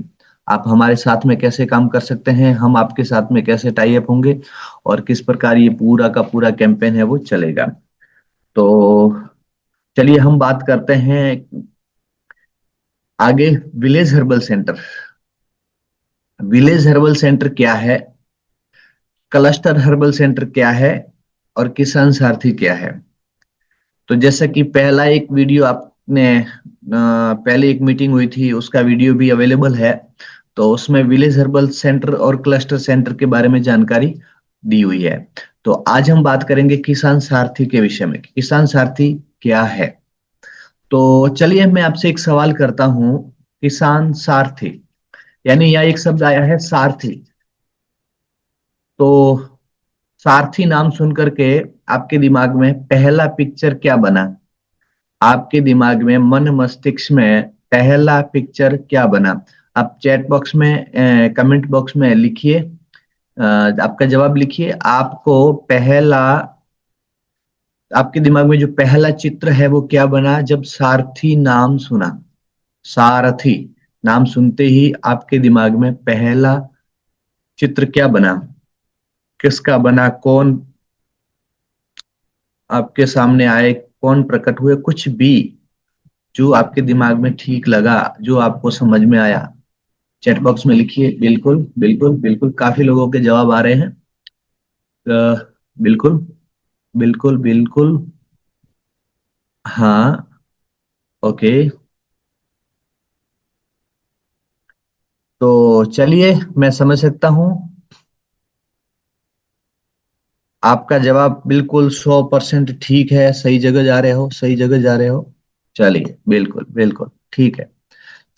आप हमारे साथ में कैसे काम कर सकते हैं, हम आपके साथ में कैसे टाई अप होंगे और किस प्रकार ये पूरा का पूरा कैंपेन है वो चलेगा। तो चलिए हम बात करते हैं आगे। Village herbal centre. Village herbal centre क्या है, क्लस्टर हर्बल सेंटर क्या है और किसान सारथी क्या है। तो जैसा कि पहला एक वीडियो आपने पहले एक मीटिंग हुई थी उसका वीडियो भी अवेलेबल है। तो उसमें विलेज हर्बल सेंटर और क्लस्टर सेंटर के बारे में जानकारी दी हुई है। तो आज हम बात करेंगे किसान सारथी के विषय में, किसान सारथी क्या है। तो चलिए मैं आपसे एक सवाल करता हूं, किसान सारथी यानी यहाँ एक शब्द आया है सारथी। तो सारथी नाम सुन करके आपके दिमाग में पहला पिक्चर क्या बना, आपके दिमाग में मन मस्तिष्क में पहला पिक्चर क्या बना। आप चैट बॉक्स में कमेंट बॉक्स में लिखिए, आपका जवाब लिखिए। आपको पहला, आपके दिमाग में जो पहला चित्र है वो क्या बना जब सारथी नाम सुना। सारथी नाम सुनते ही आपके दिमाग में पहला चित्र क्या बना, किसका बना, कौन आपके सामने आए, कौन प्रकट हुए, कुछ भी जो आपके दिमाग में ठीक लगा, जो आपको समझ में आया, चैट बॉक्स में लिखिए। बिल्कुल बिल्कुल बिल्कुल, काफी लोगों के जवाब आ रहे हैं। अ, बिल्कुल बिल्कुल बिल्कुल। हाँ, ओके। तो चलिए मैं समझ सकता हूँ आपका जवाब बिल्कुल 100% ठीक है, सही जगह जा रहे हो, सही जगह जा रहे हो। चलिए बिल्कुल बिल्कुल ठीक है।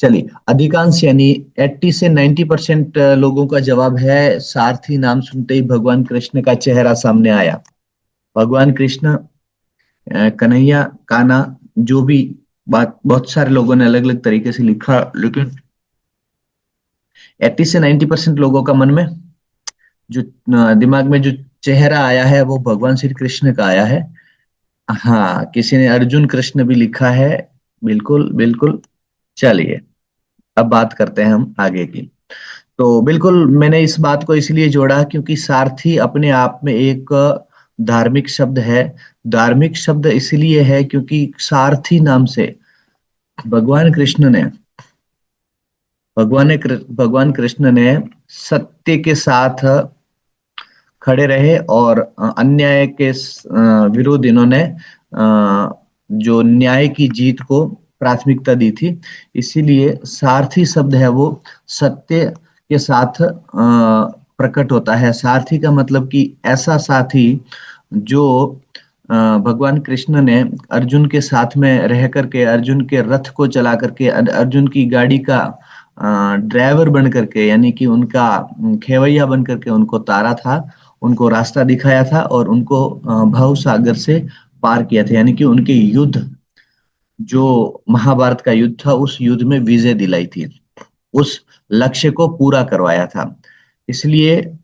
चलिए, अधिकांश यानी 80 से 90% लोगों का जवाब है सारथी नाम सुनते ही भगवान कृष्ण का चेहरा सामने आया। भगवान कृष्ण, कन्हैया, कान्हा, जो भी बात बहुत सारे लोगों ने अलग अलग तरीके से लिखा, लेकिन 80 से 90% लोगों का मन में जो दिमाग में जो चेहरा आया है वो भगवान श्री कृष्ण का आया है। हाँ, किसी ने अर्जुन कृष्ण भी लिखा है। बिल्कुल बिल्कुल। चलिए अब बात करते हैं हम आगे की। तो बिल्कुल मैंने इस बात को इसलिए जोड़ा क्योंकि सारथी अपने आप में एक धार्मिक शब्द है। धार्मिक शब्द इसलिए है क्योंकि सारथी नाम से भगवान कृष्ण ने, भगवान कृष्ण ने सत्य के साथ खड़े रहे और अन्याय के विरुद्ध इन्होंने जो न्याय की जीत को प्राथमिकता दी थी। इसीलिए सारथी शब्द है वो सत्य के साथ प्रकट होता है। सारथी का मतलब कि ऐसा साथी जो भगवान कृष्ण ने अर्जुन के साथ में रह करके, अर्जुन के रथ को चला करके, अर्जुन की गाड़ी का ड्राइवर बन करके, यानी कि उनका खेवैया बन करके उनको तारा था, उनको रास्ता दिखाया था और उनको भव सागर से पार किया था। यानी कि उनके युद्ध, जो महाभारत का युद्ध था, उस युद्ध में विजय दिलाई थी, उस लक्ष्य को पूरा करवाया था। इसलिए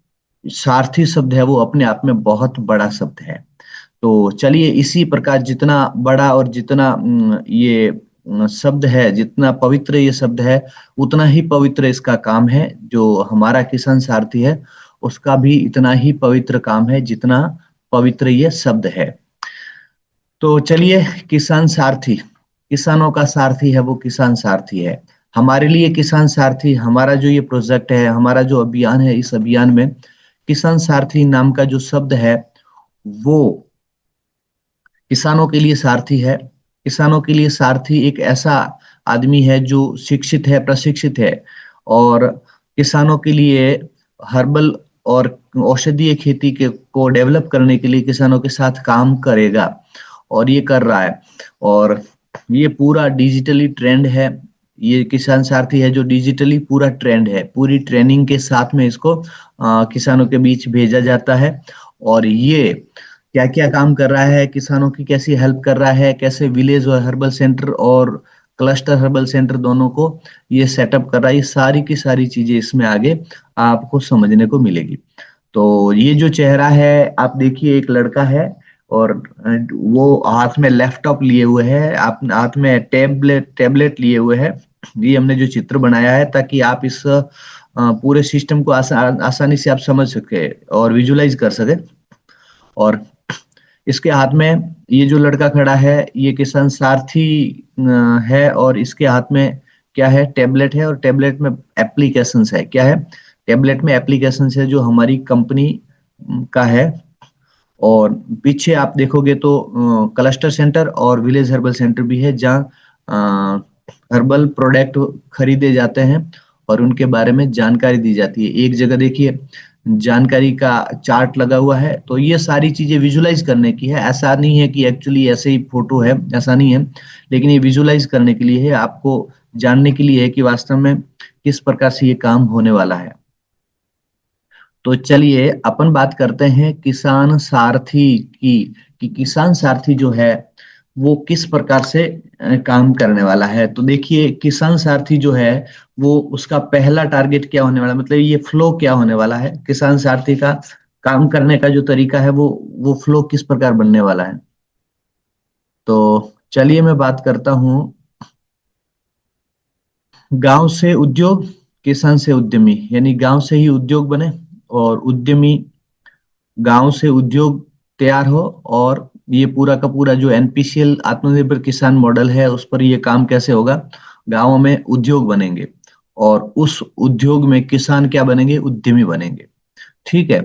सारथी शब्द है वो अपने आप में बहुत बड़ा शब्द है। तो चलिए, इसी प्रकार जितना बड़ा और जितना ये शब्द है, जितना पवित्र ये शब्द है, उतना ही पवित्र इसका काम है। जो हमारा किसान सारथी है उसका भी इतना ही पवित्र काम है जितना पवित्र ये शब्द है। तो चलिए, किसान सारथी, किसानों का सारथी है वो किसान सारथी है। हमारे लिए किसान सारथी, हमारा जो ये प्रोजेक्ट है, हमारा जो अभियान है, इस अभियान में किसान सारथी नाम का जो शब्द है वो किसानों के लिए सारथी है। किसानों के लिए सारथी एक ऐसा आदमी है जो शिक्षित है, प्रशिक्षित है और किसानों के लिए हर्बल और औषधीय खेती के को डेवलप करने के लिए किसानों के साथ काम करेगा और ये कर रहा है। और ये पूरा डिजिटली ट्रेंड है। ये किसान सारथी है जो डिजिटली पूरा ट्रेंड है, पूरी ट्रेनिंग के साथ में इसको किसानों के बीच भेजा जाता है। और ये क्या क्या काम कर रहा है, किसानों की कैसी हेल्प कर रहा है, कैसे विलेज और हर्बल सेंटर और क्लस्टर हर्बल सेंटर दोनों को ये सेटअप कर रहा है, ये सारी की सारी चीजें इसमें आगे आपको समझने को मिलेगी। तो ये जो चेहरा है, आप देखिए एक लड़का है और वो हाथ में लैपटॉप लिए हुए है, आप हाथ में टेबलेट टेबलेट लिए हुए है। ये हमने जो चित्र बनाया है ताकि आप इस पूरे सिस्टम को आसानी से आप समझ सके और विजुलाइज कर सके। और इसके हाथ में ये जो लड़का खड़ा है ये किसान सारथी है, और इसके हाथ में क्या है, टेबलेट है, और टेबलेट में एप्लीकेशंस है। क्या है, टेबलेट में एप्लीकेशंस है जो हमारी कंपनी का है। और पीछे आप देखोगे तो क्लस्टर सेंटर और विलेज हर्बल सेंटर भी है, जहाँ हर्बल प्रोडक्ट खरीदे जाते हैं और उनके बारे में जानकारी दी जाती है। एक जगह देखिए जानकारी का चार्ट लगा हुआ है, तो ये सारी चीजें विजुलाइज करने की है। ऐसा नहीं है कि एक्चुअली ऐसे ही फोटो है, ऐसा नहीं है, लेकिन ये विजुलाइज करने के लिए है, आपको जानने के लिए है कि वास्तव में किस प्रकार से ये काम होने वाला है। तो चलिए अपन बात करते हैं किसान सारथी की, कि किसान सारथी जो है वो किस प्रकार से काम करने वाला है। तो देखिए किसान सारथी जो है वो उसका पहला टारगेट क्या होने वाला है, मतलब ये फ्लो क्या होने वाला है, किसान सारथी का काम करने का जो तरीका है वो फ्लो किस प्रकार बनने वाला है। तो चलिए मैं बात करता हूँ, गांव से उद्योग, किसान से उद्यमी, यानी गांव से ही उद्योग बने और उद्यमी, गांव से उद्योग तैयार हो। और ये पूरा का पूरा जो एनपीसीएल आत्मनिर्भर किसान मॉडल है उस पर ये काम कैसे होगा, गांवों में उद्योग बनेंगे और उस उद्योग में किसान क्या बनेंगे, उद्यमी बनेंगे। ठीक है,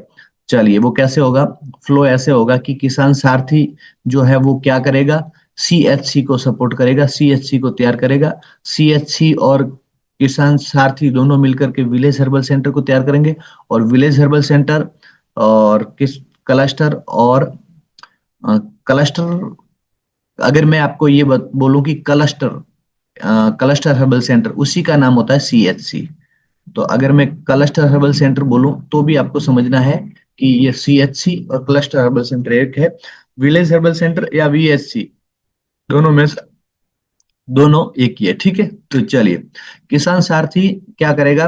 चलिए वो कैसे होगा, फ्लो ऐसे होगा कि किसान सारथी जो है वो क्या करेगा, सीएचसी को सपोर्ट करेगा, सीएचसी को तैयार करेगा। सीएचसी और किसान सारथी दोनों मिलकर के विलेज हर्बल सेंटर को तैयार करेंगे। और विलेज हर्बल सेंटर और किस क्लस्टर और क्लस्टर, अगर मैं आपको ये बोलूं कि क्लस्टर, क्लस्टर हर्बल सेंटर उसी का नाम होता है सीएचसी। तो अगर मैं क्लस्टर हर्बल सेंटर बोलूं तो भी आपको समझना है कि ये सीएचसी और क्लस्टर हर्बल सेंटर एक है, विलेज हर्बल सेंटर या वीएचसी दोनों में दोनों एक ही है। ठीक है, तो चलिए किसान सारथी क्या करेगा,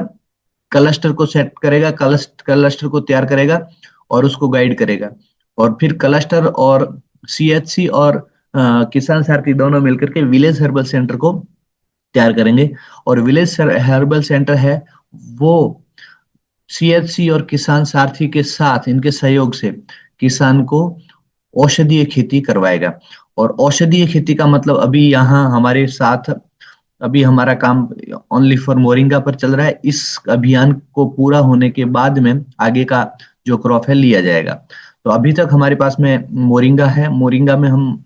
क्लस्टर को सेट करेगा, क्लस्टर को तैयार करेगा और उसको गाइड करेगा। और फिर क्लस्टर और सीएचसी और किसान सारथी दोनों मिलकर के विलेज हर्बल सेंटर को तैयार करेंगे। और विलेज हर्बल सेंटर है वो सीएचसी और किसान सारथी के साथ इनके सहयोग से किसान को औषधीय खेती करवाएगा। और औषधीय खेती का मतलब अभी यहाँ हमारे साथ, अभी हमारा काम ओनली फॉर मोरिंगा पर चल रहा है। इस अभियान को पूरा होने के बाद में आगे का जो क्रॉप है लिया जाएगा। तो अभी तक हमारे पास में मोरिंगा है, मोरिंगा में हम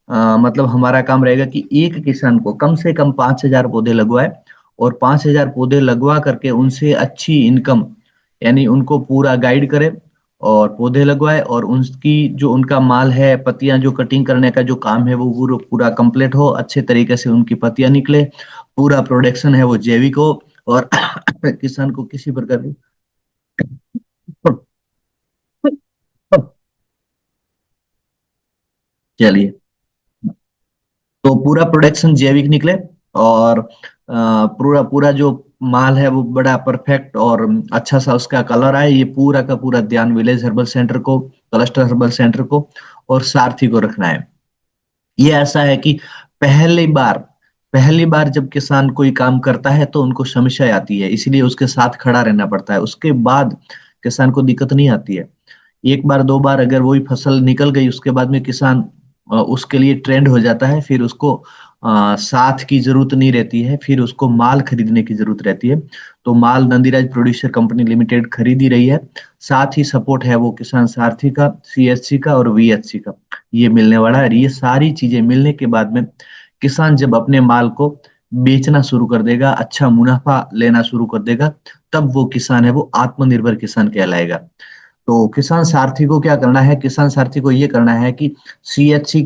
मतलब हमारा काम रहेगा कि एक किसान को कम से कम 5,000 पौधे लगवाए और 5,000 पौधे लगवा करके उनसे अच्छी इनकम, यानी उनको पूरा गाइड करे और पौधे लगवाए, और उनकी जो उनका माल है, पत्तियां जो कटिंग करने का जो काम है वो पूरा पूरा कंप्लीट हो, अच्छे तरीके से उनकी पत्तियां निकले, पूरा प्रोडक्शन है वो जैविक हो और किसान को किसी प्रकार की चलिए, तो पूरा प्रोडक्शन जैविक निकले और पूरा पूरा जो माल है वो बड़ा परफेक्ट और अच्छा सा उसका कलर आए, ये पूरा का पूरा ध्यान विलेज हर्बल सेंटर को, क्लस्टर हर्बल सेंटर को और सारथी को रखना है। ये ऐसा है कि पहली बार पहली बार जब किसान कोई काम करता है तो उनको समस्या आती है, इसलिए उसके साथ खड़ा रहना पड़ता है। उसके बाद किसान को दिक्कत नहीं आती है। एक बार दो बार अगर वही फसल निकल गई उसके बाद में किसान उसके लिए ट्रेंड हो जाता है, फिर उसको साथ की जरूरत नहीं रहती है, फिर उसको माल खरीदने की जरूरत रहती है। तो माल नंदीराज प्रोड्यूसर कंपनी लिमिटेड खरीद ही रही है, साथ ही सपोर्ट है वो किसान सारथी का, सीएचसी का और वीएचसी का, ये मिलने वाला है। ये सारी चीजें मिलने के बाद में किसान जब अपने माल को बेचना शुरू कर देगा, अच्छा मुनाफा लेना शुरू कर देगा, तब वो किसान है वो आत्मनिर्भर किसान कहलाएगा। तो किसान सारथी को क्या करना है, किसान सारथी को ये करना है कि सीएचसी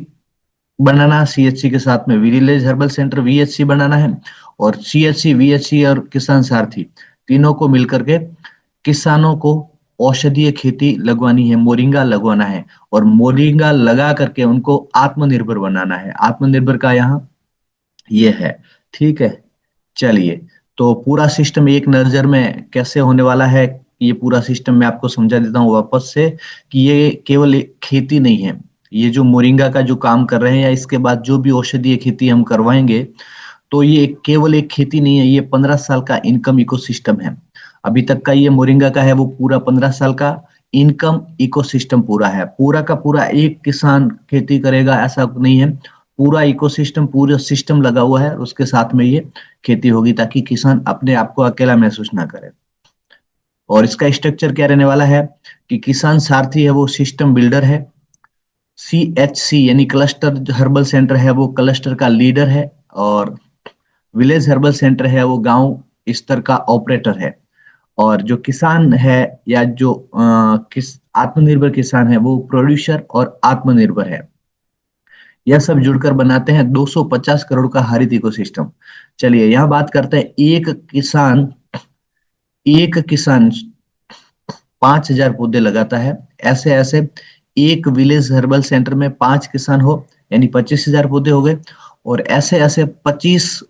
बनाना, सीएचसी के साथ में विलेज हर्बल सेंटर वीएचसी बनाना है, और सीएचसी, वीएचसी और किसान सारथी तीनों को मिलकर के किसानों को औषधीय खेती लगवानी है, मोरिंगा लगवाना है, और मोरिंगा लगा करके उनको आत्मनिर्भर बनाना है। आत्मनिर्भर का यहाँ ये है, ठीक है। चलिए, तो पूरा सिस्टम एक नजर में कैसे होने वाला है, ये पूरा सिस्टम मैं आपको समझा देता हूँ वापस से, कि ये केवल एक खेती नहीं है। ये जो मोरिंगा का जो काम कर रहे हैं, या इसके बाद जो भी औषधीय खेती हम करवाएंगे, तो ये केवल एक खेती नहीं है, ये 15 साल का इनकम इकोसिस्टम है। अभी तक का ये मोरिंगा का है वो पूरा 15 साल का इनकम इकोसिस्टम पूरा है। पूरा का पूरा एक किसान खेती करेगा ऐसा नहीं है, पूरा इकोसिस्टम, पूरा सिस्टम लगा हुआ है, उसके साथ में ये खेती होगी, ताकि किसान अपने आप को अकेला महसूस ना करे। और इसका स्ट्रक्चर क्या रहने वाला है, कि किसान सारथी है वो सिस्टम बिल्डर है, सीएचसी यानी क्लस्टर हर्बल सेंटर है वो क्लस्टर का लीडर है, और विलेज हर्बल सेंटर है वो गांव स्तर का ऑपरेटर है, और जो किसान है, या जो किस आत्मनिर्भर किसान है, वो प्रोड्यूसर और आत्मनिर्भर है। यह सब जुड़कर बनाते हैं 250 करोड़ का हरित इकोसिस्टम। चलिए यहाँ बात करते हैं, एक किसान 5,000 पौधे लगाता है। ऐसे ऐसे एक विलेज हर्बल सेंटर में 5 किसान हो, यानी 25,000 पौधे हो गए, और ऐसे ऐसे 25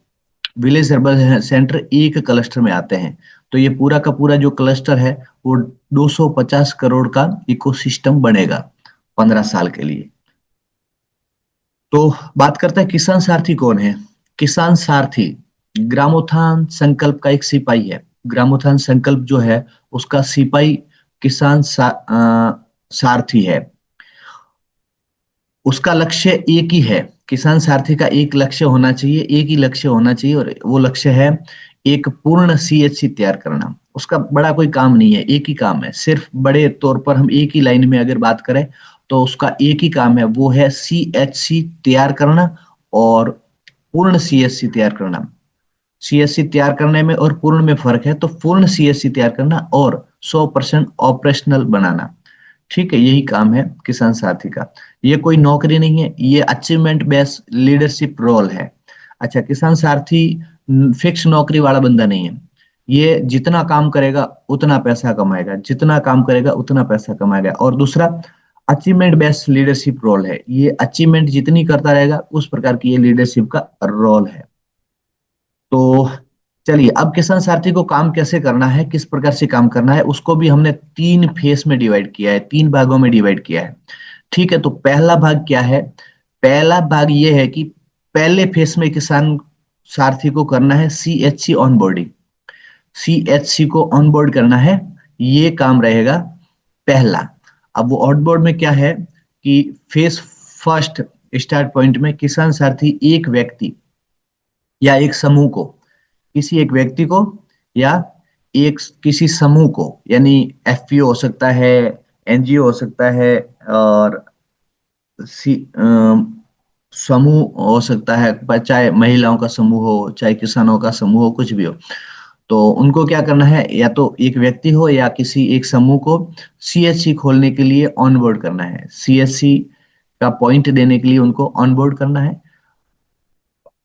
विलेज हर्बल सेंटर एक क्लस्टर में आते हैं। तो ये पूरा का पूरा जो क्लस्टर है वो 250 करोड़ का इकोसिस्टम बनेगा 15 साल के लिए। तो बात करते हैं किसान सारथी कौन है। किसान सारथी ग्रामोत्थान संकल्प का एक सिपाही है। ग्रामोत्थान संकल्प जो है उसका सिपाही सारथी है। उसका लक्ष्य एक ही है, किसान सारथी का एक लक्ष्य होना चाहिए, एक ही लक्ष्य होना चाहिए, और वो लक्ष्य है एक पूर्ण सीएचसी तैयार करना। उसका बड़ा कोई काम नहीं है, एक ही काम है। सिर्फ बड़े तौर पर हम एक ही लाइन में अगर बात करें तो उसका एक ही काम है, वो है सीएचसी तैयार करना और पूर्ण सीएचसी तैयार करना। सीएससी तैयार करने में और पूर्ण में फर्क है, तो पूर्ण सीएससी तैयार करना और 100% ऑपरेशनल बनाना, ठीक है, यही काम है किसान साथी का। ये कोई नौकरी नहीं है, ये अचीवमेंट बेस्ड लीडरशिप रोल है। अच्छा, किसान सारथी फिक्स नौकरी वाला बंदा नहीं है। ये जितना काम करेगा उतना पैसा कमाएगा, जितना काम करेगा उतना पैसा कमाएगा। और दूसरा, अचीवमेंट बेस्ड लीडरशिप रोल है। ये अचीवमेंट जितनी करता रहेगा उस प्रकार की ये लीडरशिप का रोल है। तो चलिए, अब किसान सारथी को काम कैसे करना है, किस प्रकार से काम करना है, उसको भी हमने 3 फेस में डिवाइड किया है, 3 भागों में डिवाइड किया है। ठीक है, तो पहला भाग क्या है। पहला भाग ये है कि पहले फेस में किसान सारथी को करना है सीएचसी ऑनबोर्डिंग। सीएचसी को ऑनबोर्ड करना है, ये काम रहेगा पहला। अब वो ऑनबोर्ड में क्या है कि फेस फर्स्ट स्टार्ट पॉइंट में किसान सारथी एक व्यक्ति या एक समूह को, किसी एक व्यक्ति को या एक किसी समूह को, यानी एफपीओ हो सकता है, एनजीओ हो सकता है, और समूह हो सकता है, चाहे महिलाओं का समूह हो, चाहे किसानों का समूह हो, कुछ भी हो। तो उनको क्या करना है, या तो एक व्यक्ति हो या किसी एक समूह को सीएचसी खोलने के लिए ऑनबोर्ड करना है, सीएचसी का पॉइंट देने के लिए उनको ऑनबोर्ड करना है।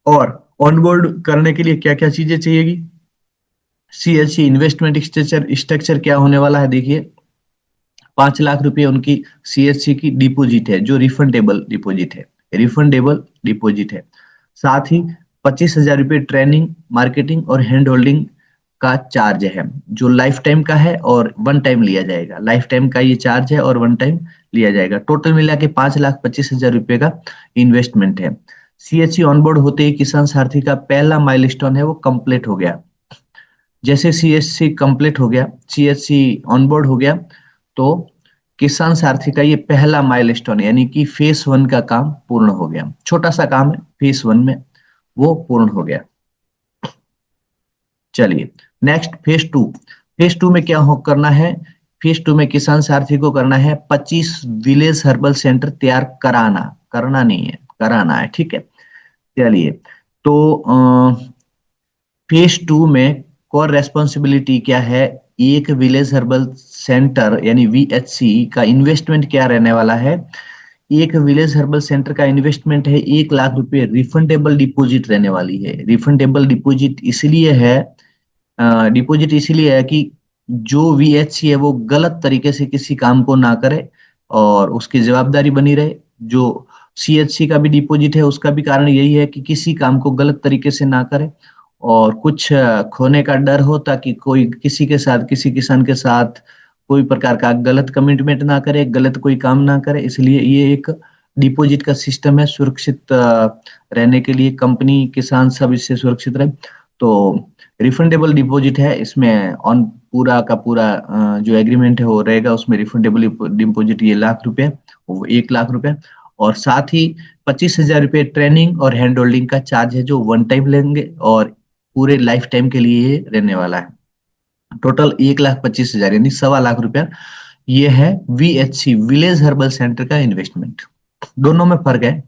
और ऑनबोर्ड करने के लिए क्या क्या चीजें चाहिएगी। सीएचसी इन्वेस्टमेंट स्ट्रक्चर, स्ट्रक्चर क्या होने वाला है, देखिए 5 लाख रुपए उनकी सीएचसी की डिपॉजिट है, जो रिफंडेबल डिपॉजिट है, रिफंडेबल डिपॉजिट है। साथ ही 25,000 रुपये ट्रेनिंग, मार्केटिंग और हैंड होल्डिंग का चार्ज है, जो लाइफ टाइम का है और वन टाइम लिया जाएगा। लाइफ टाइम का ये चार्ज है और वन टाइम लिया जाएगा। टोटल मिला के 5,25,000 रुपये का इन्वेस्टमेंट है। सीएचसी ऑनबोर्ड होते ही किसान सारथी का पहला माइलस्टोन है वो कंप्लीट हो गया। जैसे सीएचसी कंप्लीट हो गया, सीएचसी ऑनबोर्ड हो गया, तो किसान सारथी का ये पहला माइलस्टोन यानी कि फेस 1 का काम पूर्ण हो गया। छोटा सा काम है, फेस 1 में वो पूर्ण हो गया। चलिए नेक्स्ट फेस 2। फेस 2 में क्या हो करना है, फेस 2 में किसान सारथी को करना है 25 विलेज हर्बल सेंटर तैयार कराना, करना नहीं है, कराना है, ठीक है। चलिए, तो फेस 2 में कोर रेस्पॉन्सिबिलिटी क्या है, एक विलेज हर्बल सेंटर यानी वीएचसी का इन्वेस्टमेंट क्या रहने वाला है, एक विलेज हर्बल सेंटर का इन्वेस्टमेंट है 1 लाख रुपए, रिफंडेबल डिपॉजिट रहने वाली है। रिफंडेबल डिपॉजिट इसलिए है, डिपॉजिट इसीलिए है कि जो वीएचसी है वो गलत तरीके से किसी काम को ना करे और उसकी जवाबदारी बनी रहे। जो सीएचसी का भी डिपॉजिट है उसका भी कारण यही है कि किसी काम को गलत तरीके से ना करे और कुछ खोने का डर हो, ताकि कोई किसी के साथ, किसी किसान के साथ कोई प्रकार का गलत कमिटमेंट ना करे, गलत कोई काम ना करे। इसलिए ये एक डिपॉजिट का सिस्टम है, सुरक्षित रहने के लिए कंपनी, किसान सब इससे सुरक्षित रहे। तो रिफंडेबल डिपॉजिट है इसमें, ऑन पूरा का पूरा जो एग्रीमेंट है वो रहेगा, उसमें रिफंडेबल डिपॉजिट ये 1 लाख रुपए, वो 1 लाख रुपए। और साथ ही 25,000 रुपये ट्रेनिंग और हैंड होल्डिंग का चार्ज है, जो वन टाइम लेंगे और पूरे लाइफ टाइम के लिए ये रहने वाला है। टोटल 1,25,000 यानी 1.25 लाख रुपया। ये है वीएचसी, विलेज हर्बल सेंटर का इन्वेस्टमेंट। दोनों में फर्क है।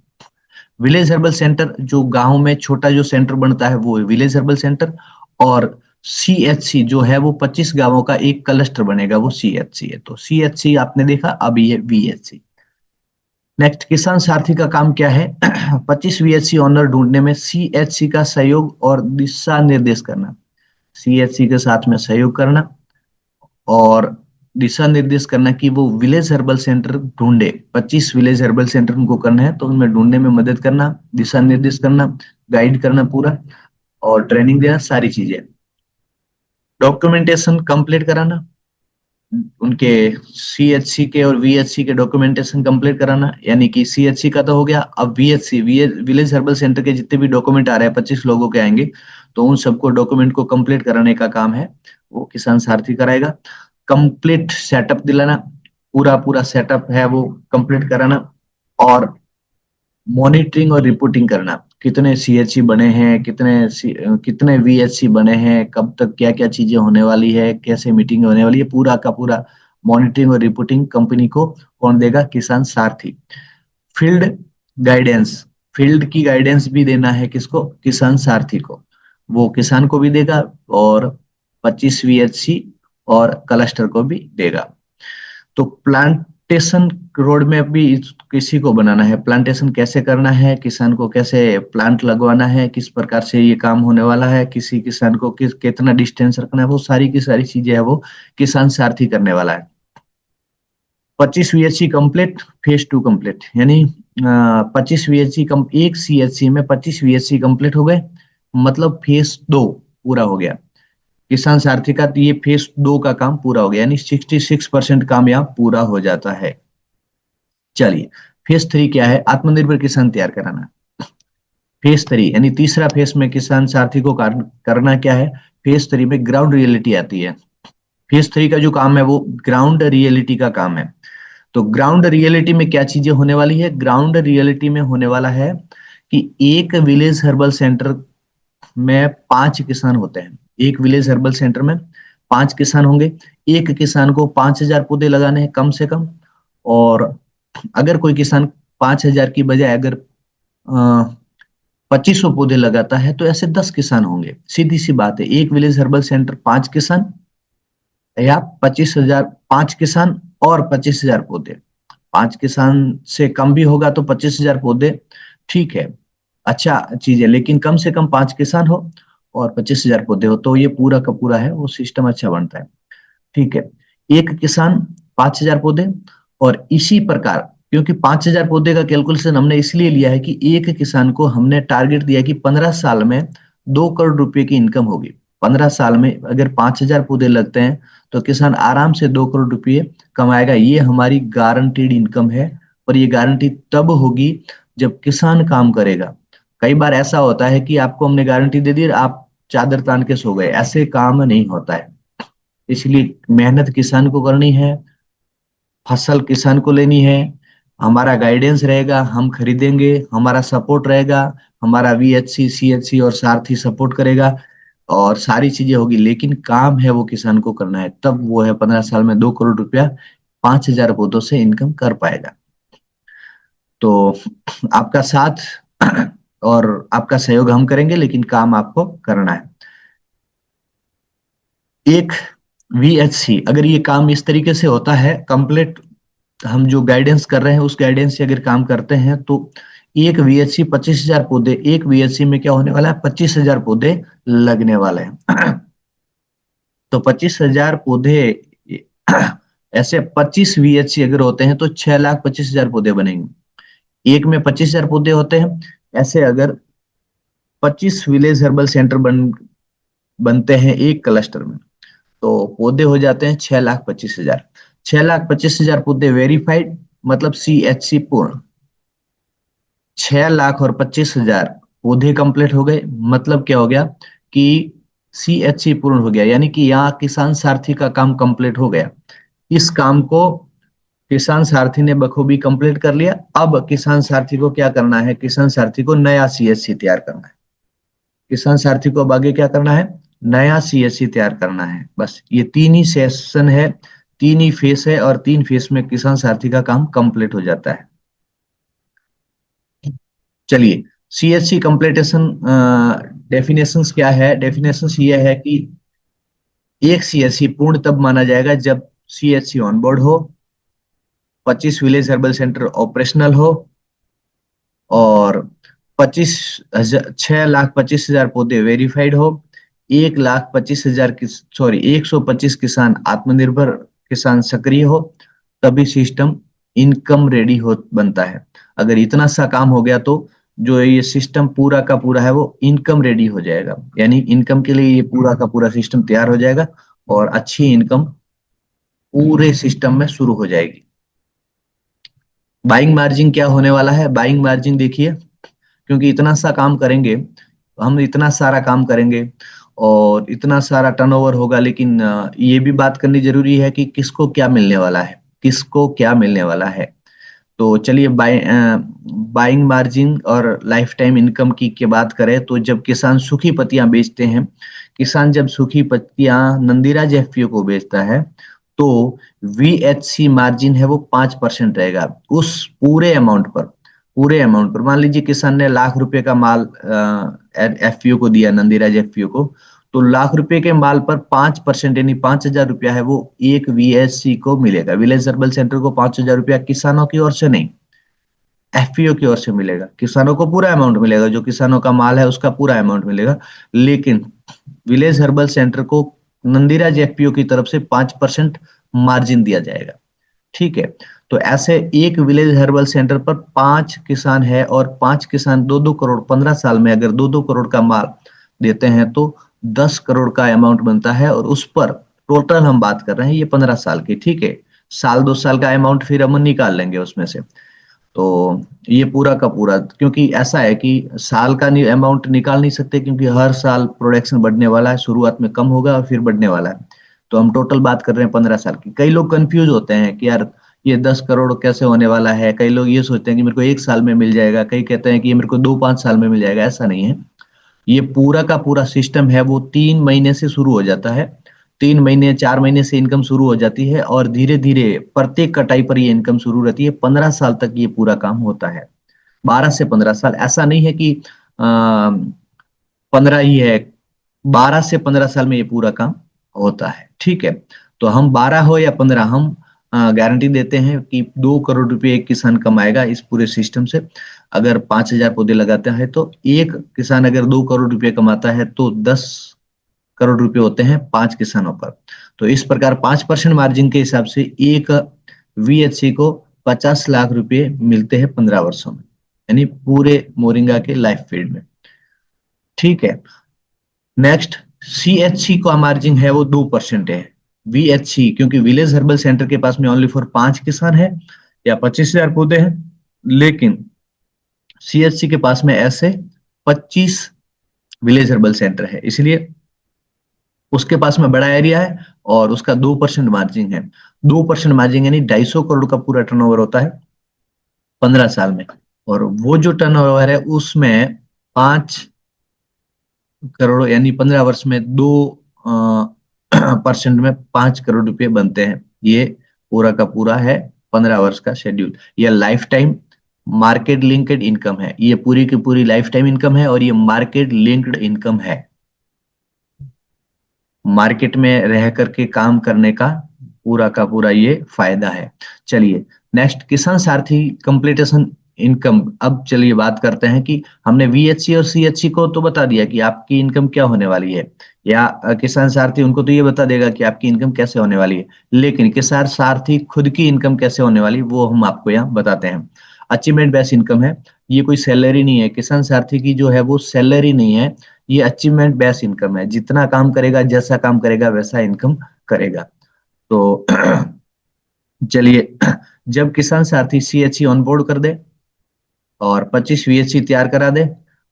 विलेज हर्बल सेंटर जो गांव में छोटा जो सेंटर बनता है वो विलेज हर्बल सेंटर, और सीएचसी जो है वो 25 गांवों का एक क्लस्टर बनेगा, वो सीएचसी है। तो सीएचसी आपने देखा, अब ये वीएचसी। नेक्स्ट, किसान सारथी का काम क्या है? 25 वीएचसी ऑनर ढूंढने में सीएचसी का सहयोग और दिशा निर्देश करना। सीएचसी के साथ में सहयोग करना और दिशा निर्देश करना कि वो विलेज हर्बल सेंटर ढूंढे। 25 विलेज हर्बल सेंटर उनको करना है, तो उनमें ढूंढने में मदद करना, दिशा निर्देश करना, गाइड करना पूरा, और ट्रेनिंग देना, सारी चीजें। डॉक्यूमेंटेशन कंप्लीट कराना, उनके सीएचसी के और वीएचसी के डॉक्यूमेंटेशन कंप्लीट कराना। यानी कि सीएचसी का तो हो गया, अब वीएचसी, विलेज हर्बल सेंटर के जितने भी डॉक्यूमेंट आ रहे हैं, 25 लोगों के आएंगे, तो उन सबको डॉक्यूमेंट को कंप्लीट कराने का काम है, वो किसान सारथी कराएगा। कंप्लीट सेटअप दिलाना, पूरा पूरा सेटअप है वो कंप्लीट कराना, और मॉनिटरिंग और रिपोर्टिंग करना, कितने सीएचसी बने हैं, कितने वीएचसी बने हैं, कब तक क्या क्या चीजें होने वाली है, कैसे मीटिंग होने वाली है, पूरा का पूरा मॉनिटरिंग और रिपोर्टिंग कंपनी को कौन देगा? किसान सारथी। फील्ड गाइडेंस, फील्ड की गाइडेंस भी देना है किसको? किसान सारथी को। वो किसान को भी देगा और 25 वीएचसी और क्लस्टर को भी देगा। तो प्लांटेशन रोड मैप भी किसी को बनाना है, प्लांटेशन कैसे करना है, किसान को कैसे प्लांट लगवाना है, किस प्रकार से ये काम होने वाला है, किसी किसान को कितना डिस्टेंस रखना है, वो सारी की सारी चीजें है वो किसान सारथी करने वाला है। 25 वीएचसी कंप्लीट, फेज 2 कंप्लीट, यानी 25 वीएचसी कम, एक सीएचसी में 25 वीएचसी कंप्लीट हो गए, मतलब फेज 2 पूरा हो गया। किसान सारथी का ये फेज 2 का काम पूरा हो गया, यानी 66% काम यहाँ पूरा हो जाता है। चलिए, फेज 3 क्या है? आत्मनिर्भर किसान तैयार कराना। फेज 3 यानी तीसरा फेज में किसान सारथी को करना क्या है? फेज 3 में ग्राउंड रियलिटी आती है। फेज 3 का जो काम है वो ग्राउंड रियलिटी का काम है। तो ग्राउंड रियलिटी में क्या चीजें होने वाली है? ग्राउंड रियलिटी में होने वाला है कि एक विलेज हर्बल सेंटर में 5 किसान होते हैं। एक विलेज हर्बल सेंटर में 5 किसान होंगे। एक किसान को 5,000 पौधे लगाने हैं कम से कम। और अगर कोई किसान 5,000 की बजाय अगर 2500 पौधे लगाता है, तो ऐसे 10 किसान होंगे। सीधी सी बात है, एक विलेज हर्बल सेंटर 5 किसान या 25,000, 5 किसान और 25,000 पौधे। 5 किसान से कम भी होगा तो 25,000 पौधे ठीक है, अच्छा चीज है, लेकिन कम से कम 5 किसान हो और 25,000 पौधे हो, तो ये पूरा का पूरा है वो सिस्टम अच्छा बनता है। ठीक है, एक किसान 5,000 पौधे। और इसी प्रकार, क्योंकि 5,000 पौधे का कैलकुलेशन हमने इसलिए लिया है कि एक किसान को हमने टारगेट दिया कि 15 साल में 2 करोड़ रुपए की इनकम होगी। 15 साल में अगर 5,000 पौधे लगते हैं तो किसान आराम से 2 करोड़ रुपए कमाएगा। ये हमारी गारंटीड इनकम है। और ये गारंटी तब होगी जब किसान काम करेगा। कई बार ऐसा होता है कि आपको हमने गारंटी दे दी, आप चादर तान के सो गए, ऐसे काम नहीं होता है। इसलिए मेहनत किसान को करनी है, फसल किसान को लेनी है, हमारा गाइडेंस रहेगा, हम खरीदेंगे, हमारा सपोर्ट रहेगा, हमारा वीएचसी, सीएचसी और सारथी सपोर्ट करेगा, और सारी चीजें होगी, लेकिन काम है वो किसान को करना है। तब वो है 15 साल में 2 करोड़ रुपया 5,000 पौधों से इनकम कर पाएगा। तो आपका साथ और आपका सहयोग हम करेंगे, लेकिन काम आपको करना है। एक वीएचसी अगर ये काम इस तरीके से होता है कंप्लीट, हम जो गाइडेंस कर रहे हैं उस गाइडेंस से अगर काम करते हैं तो एक VHC 25,000 पौधे, एक VHC में क्या होने वाला है, 25,000 पौधे लगने वाले हैं। तो 25,000 पौधे, ऐसे 25 VHC अगर होते हैं तो 6,25,000 पौधे बनेंगे। एक में 25,000 पौधे होते हैं, ऐसे अगर 25 विलेज हर्बल सेंटर बनते हैं एक क्लस्टर में, तो पौधे हो जाते हैं 6,25,000। 6,25,000 पौधे वेरीफाइड, मतलब CHC पूर्ण। 6,25,000 पौधे कंप्लीट हो गए, मतलब क्या हो गया कि CHC पूर्ण हो गया, यानी कि यहाँ किसान सारथी का काम कंप्लीट हो गया। इस काम को किसान सारथी ने बखूबी कंप्लीट कर लिया। अब किसान सारथी को क्या करना है, किसान सारथी को नया CHC तैयार करना है। किसान सारथी को अब आगे क्या करना है, नया CHC तैयार करना है। बस ये तीन ही सेशन है, तीन ही फेस है, और तीन फेस में किसान सारथी का काम कंप्लीट हो जाता है। चलिए, CHC कंप्लीटेशन डेफिनेशंस क्या है। डेफिनेशंस ये है कि एक CHC पूर्ण तब माना जाएगा जब CHC ऑन बोर्ड हो, 25 विलेज हर्बल सेंटर ऑपरेशनल हो, और 6,25,000 पौधे वेरीफाइड हो, 1,25,000 सॉरी 125 किसान आत्मनिर्भर किसान सक्रिय हो, तभी सिस्टम इनकम रेडी हो बनता है। अगर इतना सा काम हो गया तो जो ये सिस्टम पूरा का पूरा है वो इनकम रेडी हो जाएगा, यानी इनकम के लिए ये पूरा का पूरा सिस्टम तैयार हो जाएगा, और अच्छी इनकम पूरे सिस्टम में शुरू हो जाएगी। बाइंग मार्जिन क्या होने वाला है, बाइंग मार्जिन देखिए, क्योंकि इतना सा काम करेंगे, हम इतना सारा काम करेंगे और इतना सारा टर्नओवर होगा, लेकिन ये भी बात करनी जरूरी है कि किसको क्या मिलने वाला है, किसको क्या मिलने वाला है। तो चलिए, बाइंग मार्जिन और लाइफ टाइम इनकम की बात करें तो जब किसान सूखी पत्तियां बेचते हैं, किसान जब सूखी पत्तियां नंदीराज FPO को बेचता है, तो VHC मार्जिन है वो 5% रहेगा उस पूरे अमाउंट पर। मान लीजिए किसान ने ₹1,00,000 का माल FPO को दिया, नंदीराज FPO को, तो ₹1,00,000 के माल पर 5% यानी ₹5,000 है वो एक VHC को मिलेगा। विलेज हर्बल सेंटर को ₹5,000 किसानों की ओर से नहीं, FPO की ओर से मिलेगा। किसानों को पूरा अमाउंट मिलेगा, जो किसानों का माल है उसका पूरा अमाउंट मिलेगा, लेकिन विलेज हर्बल सेंटर को नंदीराज FPO की तरफ से 5% मार्जिन दिया जाएगा। ठीक है, तो ऐसे एक विलेज हर्बल सेंटर पर 5 किसान है, और 5 किसान 2-2 करोड़, 15 साल में अगर 2-2 करोड़ का माल देते हैं तो 10 करोड़ का अमाउंट बनता है, और उस पर टोटल हम बात कर रहे हैं ये 15 साल की। ठीक है, साल 2 साल का अमाउंट फिर हम निकाल लेंगे उसमें से। तो ये पूरा का पूरा, क्योंकि ऐसा है कि साल का अमाउंट निकाल नहीं सकते, क्योंकि हर साल प्रोडक्शन बढ़ने वाला है, शुरुआत में कम होगा और फिर बढ़ने वाला है। तो हम टोटल बात कर रहे हैं 15 साल की। कई लोग कंफ्यूज होते हैं कि यार ये 10 करोड़ कैसे होने वाला है। कई लोग ये सोचते हैं कि मेरे को 1 साल में मिल जाएगा, कई कहते हैं कि ये मेरे को 2-5 साल में मिल जाएगा। ऐसा नहीं है, ये पूरा का पूरा सिस्टम है वो 3 महीने से शुरू हो जाता है। 3 महीने 4 महीने से इनकम शुरू हो जाती है, और धीरे धीरे प्रत्येक कटाई पर ये इनकम शुरू रहती है। 15 साल तक ये पूरा काम होता है। 12 से 15 साल, ऐसा नहीं है कि 15 ही है, 12 से 15 साल में ये पूरा काम होता है। ठीक है, तो हम 12 हो या 15, हम गारंटी देते हैं कि 2 करोड़ रुपए एक किसान कमाएगा इस पूरे सिस्टम से। अगर 5,000 पौधे लगाते हैं तो एक किसान अगर 2 करोड़ रुपए कमाता है तो 10 करोड़ रुपए होते हैं 5 किसानों पर। तो इस प्रकार 5% मार्जिन के हिसाब से एक VHC को 50 लाख रुपए मिलते हैं 15 वर्षों में, यानी पूरे मोरिंगा के लाइफ फील्ड में। ठीक है, नेक्स्ट, CHC का मार्जिन है वो 2% है। VHC, क्योंकि विलेज हर्बल सेंटर के पास में ओनली फॉर 5 किसान है या 25,000 पौधे हैं, लेकिन CHC के पास में ऐसे 25 विलेज हर्बल सेंटर है, इसलिए उसके पास में बड़ा एरिया है और उसका 2% मार्जिन है। 2% मार्जिन यानी 250 करोड़ का पूरा टर्नओवर होता है 15 साल में, और वो जो टर्नओवर है उसमें 5 करोड़ यानी 15 वर्ष में 2% में 5 करोड़ रुपए बनते हैं। ये पूरा का पूरा है 15 वर्ष का शेड्यूल। ये life time market linked income है, ये पूरी की पूरी लाइफ टाइम इनकम है, और ये मार्केट लिंक्ड इनकम है। मार्केट में रह करके काम करने का पूरा ये फायदा है। चलिए, नेक्स्ट किसान सारथी कंप्लीटेशन इनकम। अब चलिए बात करते हैं कि हमने वीएचसी और सीएचसी को तो बता दिया कि आपकी इनकम क्या होने वाली है, या किसान सारथी उनको तो ये बता देगा कि आपकी इनकम कैसे होने वाली है, लेकिन किसान सारथी खुद की इनकम कैसे होने वाली वो हम आपको यहाँ बताते हैं। अचीवमेंट बेस्ड इनकम है, ये कोई सैलरी नहीं है, किसान सारथी की जो है वो सैलरी नहीं है, ये अचीवमेंट बेस्ड इनकम है। जितना काम करेगा, जैसा काम करेगा वैसा इनकम करेगा। तो चलिए, जब किसान सारथी सीएचसी ऑनबोर्ड कर दे और 25 वीएचसी तैयार करा दे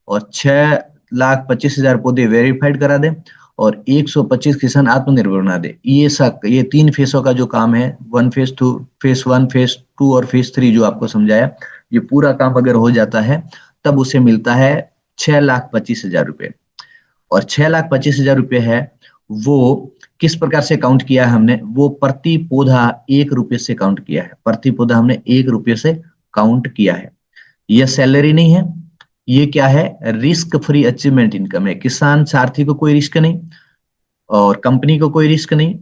और 6,25,000 पौधे वेरीफाइड करा दे और 125 किसान आत्मनिर्भर बना दे, ये 3 फेसों का जो काम है, फेस वन, फेस टू और फेस थ्री जो आपको समझाया, ये पूरा काम अगर हो जाता है तब उसे मिलता है 6,25,000 रुपये। और 6,25,000 रुपये है वो किस प्रकार से काउंट किया है हमने, वो प्रति पौधा 1 रुपये से काउंट किया है। प्रति पौधा हमने 1 रुपये से काउंट किया है। यह सैलरी नहीं है, ये क्या है, रिस्क फ्री अचीवमेंट इनकम है। किसान सारथी को कोई रिस्क नहीं, और कंपनी को कोई रिस्क नहीं,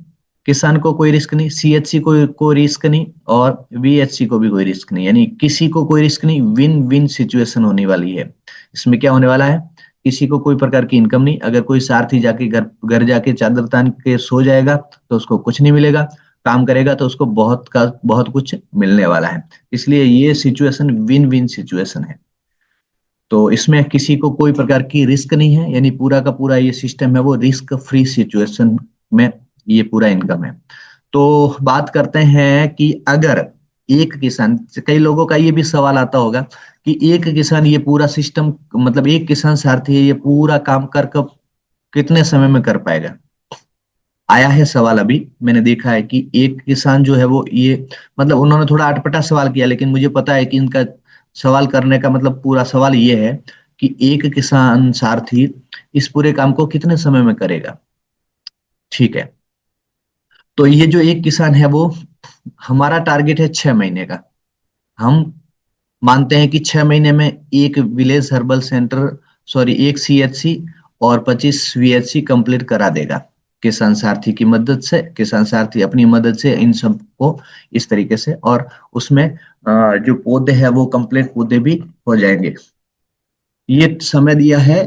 किसान को कोई रिस्क नहीं, सीएचसी को कोई रिस्क नहीं, और वीएचसी को भी कोई रिस्क नहीं, यानी किसी को कोई रिस्क नहीं। विन विन सिचुएशन होने वाली है। इसमें क्या होने वाला है, किसी को कोई प्रकार की इनकम नहीं। अगर कोई सारथी जाके घर घर जाके चादर तान के सो जाएगा तो उसको कुछ नहीं मिलेगा, काम करेगा तो उसको बहुत का बहुत कुछ मिलने वाला है। इसलिए ये सिचुएशन विन विन सिचुएशन है। तो इसमें किसी को कोई प्रकार की रिस्क नहीं है, यानी पूरा का पूरा ये सिस्टम है वो रिस्क फ्री सिचुएशन में ये पूरा इनकम है। तो बात करते हैं कि अगर एक किसान, कई लोगों का ये भी सवाल आता होगा कि एक किसान ये पूरा सिस्टम, मतलब एक किसान सारथी है, ये पूरा काम कर कब कितने समय में कर पाएगा। आया है सवाल, अभी मैंने देखा है कि एक किसान जो है वो ये, मतलब उन्होंने थोड़ा अटपटा सवाल किया, लेकिन मुझे पता है कि इनका सवाल करने का मतलब पूरा सवाल ये है कि एक किसान सारथी इस पूरे काम को कितने समय में करेगा। ठीक है, तो ये जो एक किसान है वो, हमारा टारगेट है 6 महीने का। हम मानते हैं कि 6 महीने में एक विलेज हर्बल सेंटर, सॉरी एक सीएचसी और 25 वीएचसी कंप्लीट करा देगा किसान सारथी की मदद से। किसान सारथी अपनी मदद से इन सबको इस तरीके से, और उसमें जो पौधे हैं वो कंप्लीट पौधे भी हो जाएंगे। ये समय दिया है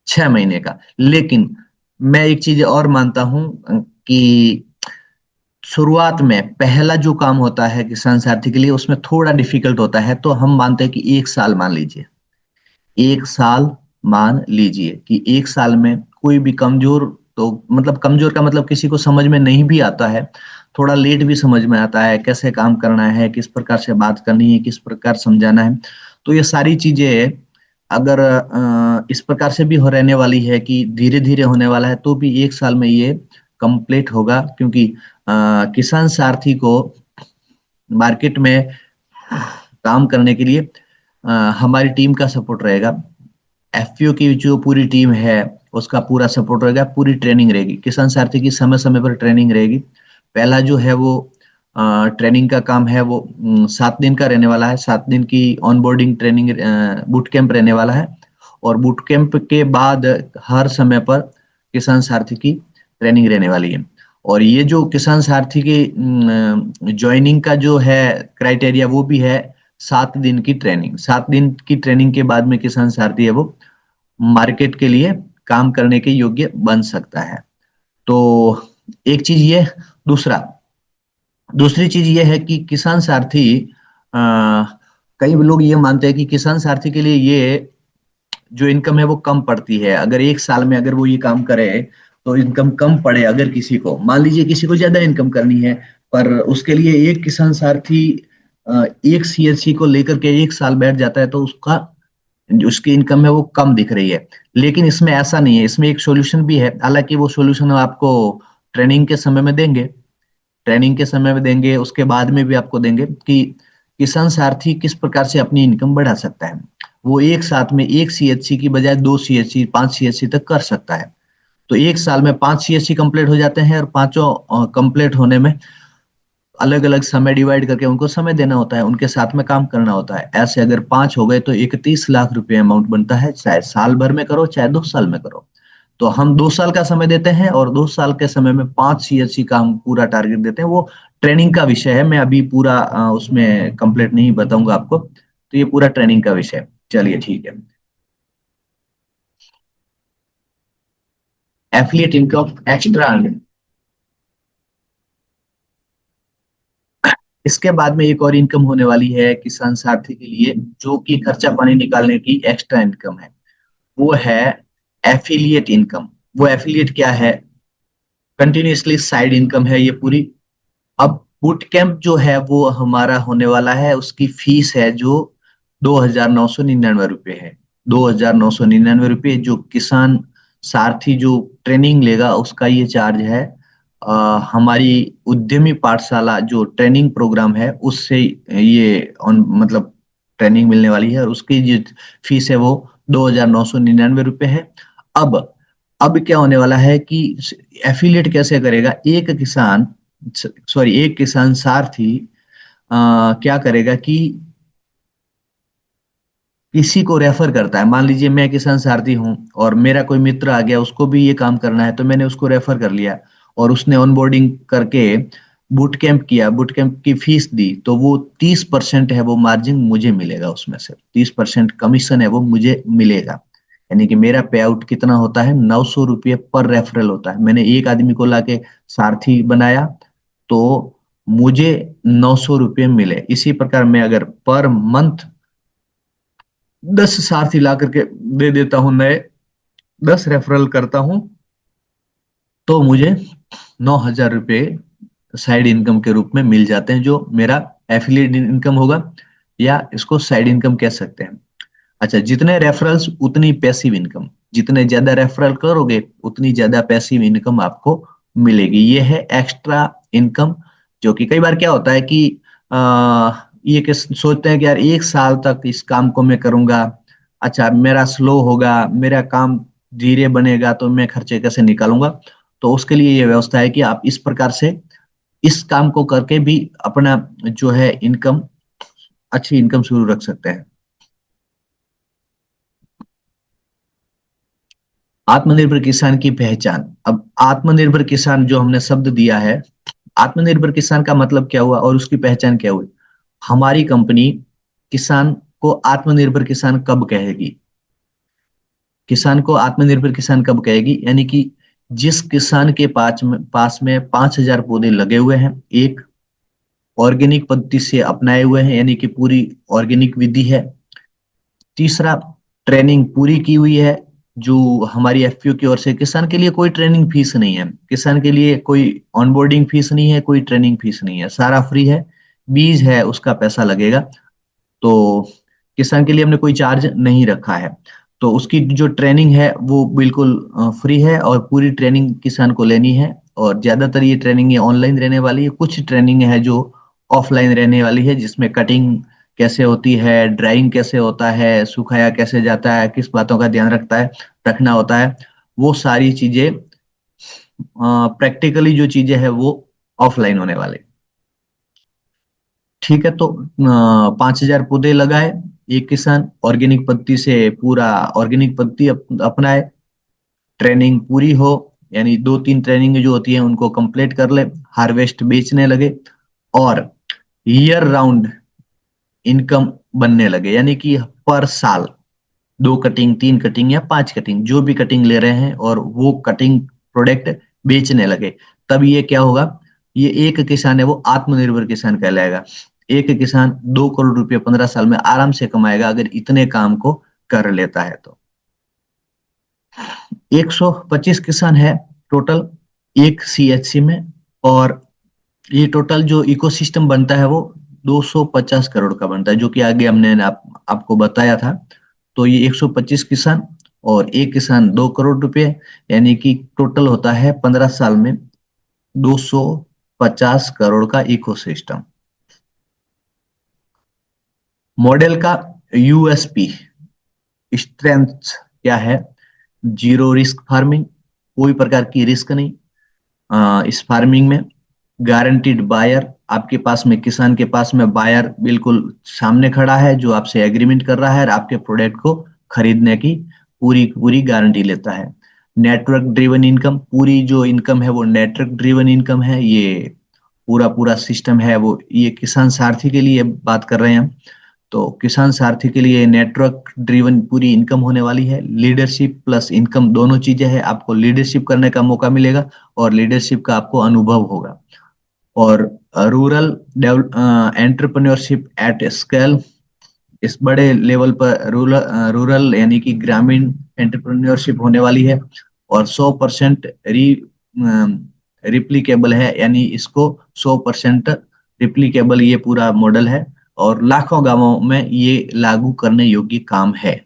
6 महीने का। लेकिन मैं एक चीज और मानता हूं कि शुरुआत में पहला जो काम होता है किसान साथी के लिए उसमें थोड़ा डिफिकल्ट होता है, तो हम मानते हैं कि 1 साल मान लीजिए। 1 साल मान लीजिए कि 1 साल में कोई भी कमजोर, तो मतलब कमजोर का मतलब किसी को समझ में नहीं भी आता है, थोड़ा लेट भी समझ में आता है, कैसे काम करना है, किस प्रकार से बात करनी है, किस प्रकार समझाना है, तो ये सारी चीजें अगर इस प्रकार से भी हो रहने वाली है कि धीरे धीरे होने वाला है, तो भी 1 साल में ये कंप्लीट होगा। क्योंकि किसान सारथी को मार्केट में काम करने के लिए हमारी टीम का सपोर्ट रहेगा। एफपीओ की जो पूरी टीम है उसका पूरा सपोर्ट रहेगा, पूरी ट्रेनिंग रहेगी। किसान सारथी की समय समय पर ट्रेनिंग रहेगी। पहला जो है वो ट्रेनिंग का काम है वो 7 दिन का रहने वाला है। 7 दिन की ऑनबोर्डिंग ट्रेनिंग बूट कैंप रहने वाला है, और बूट कैंप के बाद हर समय पर किसान सारथी की ट्रेनिंग रहने वाली है। और ये जो किसान सारथी की ज्वाइनिंग का जो है क्राइटेरिया वो भी है 7 दिन की ट्रेनिंग। 7 दिन की ट्रेनिंग के बाद में किसान सारथी है वो मार्केट के लिए काम करने के योग्य बन सकता है। तो एक चीज ये, दूसरी चीज ये है कि किसान सारथी, अ, कई लोग ये मानते हैं कि किसान सारथी के लिए ये जो इनकम है वो कम पड़ती है। अगर 1 साल में अगर वो ये काम करे तो इनकम कम पड़े। अगर किसी को, मान लीजिए किसी को ज्यादा इनकम करनी है, पर उसके लिए एक किसान सारथी एक सीएचसी को लेकर के 1 साल बैठ जाता है, तो उसका जो उसकी इनकम है वो कम दिख रही है। लेकिन इसमें ऐसा नहीं है, इसमें एक सॉल्यूशन भी है। हालांकि वो सॉल्यूशन आपको ट्रेनिंग के समय में देंगे, उसके बाद में भी आपको देंगे कि किसान सारथी किस प्रकार से अपनी इनकम बढ़ा सकता है। वो एक साथ में एक सीएचसी की बजाय 2 सीएचसी, 5 सीएचसी तक कर सकता है। तो 1 साल में 5 सीएचसी कंप्लीट हो जाते हैं, और पांचों कंप्लीट होने में अलग अलग समय डिवाइड करके उनको समय देना होता है, उनके साथ में काम करना होता है। ऐसे अगर 5 हो गए तो 31 लाख रुपए अमाउंट बनता है, चाहे साल भर में करो चाहे 2 साल में करो। तो हम 2 साल का समय देते हैं, और 2 साल के समय में 5 सीएचसी का हम पूरा टारगेट देते हैं। वो ट्रेनिंग का विषय है, मैं अभी पूरा उसमें कंप्लीट नहीं बताऊंगा आपको, तो ये पूरा ट्रेनिंग का विषय है। चलिए ठीक है। Affiliate income extra. इसके बाद में एक और इनकम होने वाली है किसान साथी के लिए, जो कि खर्चा पानी निकालने की एक्स्ट्रा इनकम है, वो है एफिलिएट इनकम। वो एफिलिएट क्या है? कंटिन्यूअसली साइड इनकम है ये पूरी। अब बूट कैंप जो है वो हमारा होने वाला है, उसकी फीस है जो 2,999 रुपये है। 2,999 रुपये जो किसान सारथी जो ट्रेनिंग लेगा उसका ये चार्ज है। हमारी उद्यमी पाठशाला जो ट्रेनिंग प्रोग्राम है उससे ये मतलब ट्रेनिंग मिलने वाली है, और उसकी जो फीस है वो 2,999 रुपये है। अब अब क्या होने वाला है कि एफिलिएट कैसे करेगा? एक किसान सारथी क्या करेगा कि किसी को रेफर करता है। मान लीजिए मैं किसान सारथी हूं और मेरा कोई मित्र आ गया, उसको भी ये काम करना है, तो मैंने उसको रेफर कर लिया और उसने ऑनबोर्डिंग करके बूट कैंप किया, बूट कैंप की फीस दी, तो वो 30% है वो मार्जिन मुझे मिलेगा, उसमें से 30% कमीशन है वो मुझे मिलेगा। यानी कि मेरा पे आउट कितना होता है? 900 रुपये पर रेफरल होता है। मैंने एक आदमी को लाके सारथी बनाया तो मुझे 900 रुपये मिले। इसी प्रकार मैं अगर पर मंथ 10 सारथी ला करके दे देता हूं, नए 10 रेफरल करता हूं, तो मुझे 9,000 रुपये साइड इनकम के रूप में मिल जाते हैं, जो मेरा एफिलिएट इनकम होगा, या इसको साइड इनकम कह सकते हैं। अच्छा, जितने रेफरल्स उतनी पैसिव इनकम, जितने ज्यादा रेफरल करोगे उतनी ज्यादा पैसिव इनकम आपको मिलेगी। ये है एक्स्ट्रा इनकम। जो कि कई बार क्या होता है कि ये सोचते हैं कि यार 1 साल तक इस काम को मैं करूंगा, अच्छा मेरा स्लो होगा, मेरा काम धीरे बनेगा, तो मैं खर्चे कैसे निकालूंगा? तो उसके लिए ये व्यवस्था है कि आप इस प्रकार से इस काम को करके भी अपना जो है इनकम, अच्छी इनकम शुरू रख सकते हैं। आत्मनिर्भर किसान की पहचान। अब आत्मनिर्भर किसान जो हमने शब्द दिया है, आत्मनिर्भर किसान का मतलब क्या हुआ और उसकी पहचान क्या हुई? हमारी कंपनी किसान को आत्मनिर्भर किसान कब कहेगी? किसान को आत्मनिर्भर किसान कब कहेगी? यानी कि जिस किसान के पास में 5,000 पौधे लगे हुए हैं, एक ऑर्गेनिक पद्धति से अपनाए हुए हैं, यानी कि पूरी ऑर्गेनिक विधि है। तीसरा, ट्रेनिंग पूरी की हुई है जो हमारी एफपीओ की ओर से। किसान के लिए कोई ट्रेनिंग फीस नहीं है, किसान के लिए कोई ऑनबोर्डिंग फीस नहीं है, कोई ट्रेनिंग फीस नहीं है, सारा फ्री है। बीज है उसका पैसा लगेगा। तो किसान के लिए हमने कोई चार्ज नहीं रखा है। तो उसकी जो ट्रेनिंग है वो बिल्कुल फ्री है, और पूरी ट्रेनिंग किसान को लेनी है। और ज्यादातर ये ट्रेनिंग है ऑनलाइन रहने वाली है, कुछ ट्रेनिंग है जो ऑफलाइन रहने वाली है, जिसमें कटिंग कैसे होती है, ड्राइंग कैसे होता है, सुखाया कैसे जाता है, किस बातों का ध्यान रखना होता है, वो सारी चीजें प्रैक्टिकली जो चीजें है वो ऑफलाइन होने वाले। ठीक है, तो 5,000 पौधे लगाए एक किसान, ऑर्गेनिक पद्धति से पूरा ऑर्गेनिक पद्धति अपनाए, ट्रेनिंग पूरी हो, यानी 2-3 ट्रेनिंग जो होती है उनको कंप्लीट कर ले, हार्वेस्ट बेचने लगे, और ईयर राउंड इनकम बनने लगे। यानी कि पर साल 2 कटिंग, 3 कटिंग या 5 कटिंग, जो भी कटिंग ले रहे हैं और वो कटिंग प्रोडक्ट बेचने लगे, तब ये क्या होगा? ये एक किसान है वो आत्मनिर्भर किसान कहलाएगा। एक किसान 2 करोड़ रुपए 15 साल में आराम से कमाएगा अगर इतने काम को कर लेता है तो। 125 किसान है टोटल एक सीएचसी में, और ये टोटल जो इकोसिस्टम बनता है वो 250 करोड़ का बनता है, जो कि आगे हमने आपको बताया था। तो ये 125 किसान और एक किसान 2 करोड़ रुपए, यानी कि टोटल होता है 15 साल में 250 करोड़ का इकोसिस्टम। मॉडल का यूएसपी स्ट्रेंथ क्या है? जीरो रिस्क फार्मिंग, कोई प्रकार की रिस्क नहीं इस फार्मिंग में। गारंटीड बायर, आपके पास में किसान के पास में बायर बिल्कुल सामने खड़ा है जो आपसे एग्रीमेंट कर रहा है और आपके प्रोडक्ट को खरीदने की पूरी पूरी गारंटी लेता है। नेटवर्क ड्रिवन इनकम, पूरी जो इनकम है वो नेटवर्क ड्रिवन इनकम है। ये पूरा पूरा सिस्टम है वो, ये किसान सारथी के लिए बात कर रहे हैं हम। तो किसान सारथी के लिए नेटवर्क ड्रिवन पूरी इनकम होने वाली है। लीडरशिप प्लस इनकम दोनों चीजें हैं, आपको लीडरशिप करने का मौका मिलेगा और लीडरशिप का आपको अनुभव होगा। और रूरल एंटरप्रेन्योरशिप एट स्केल, इस बड़े लेवल पर रूरल रूरल यानी कि ग्रामीण एंटरप्रेन्योरशिप होने वाली है। और 100% रिप्लीकेबल है, यानी इसको 100% रिप्लीकेबल ये पूरा मॉडल है और लाखों गांवों में ये लागू करने योग्य काम है।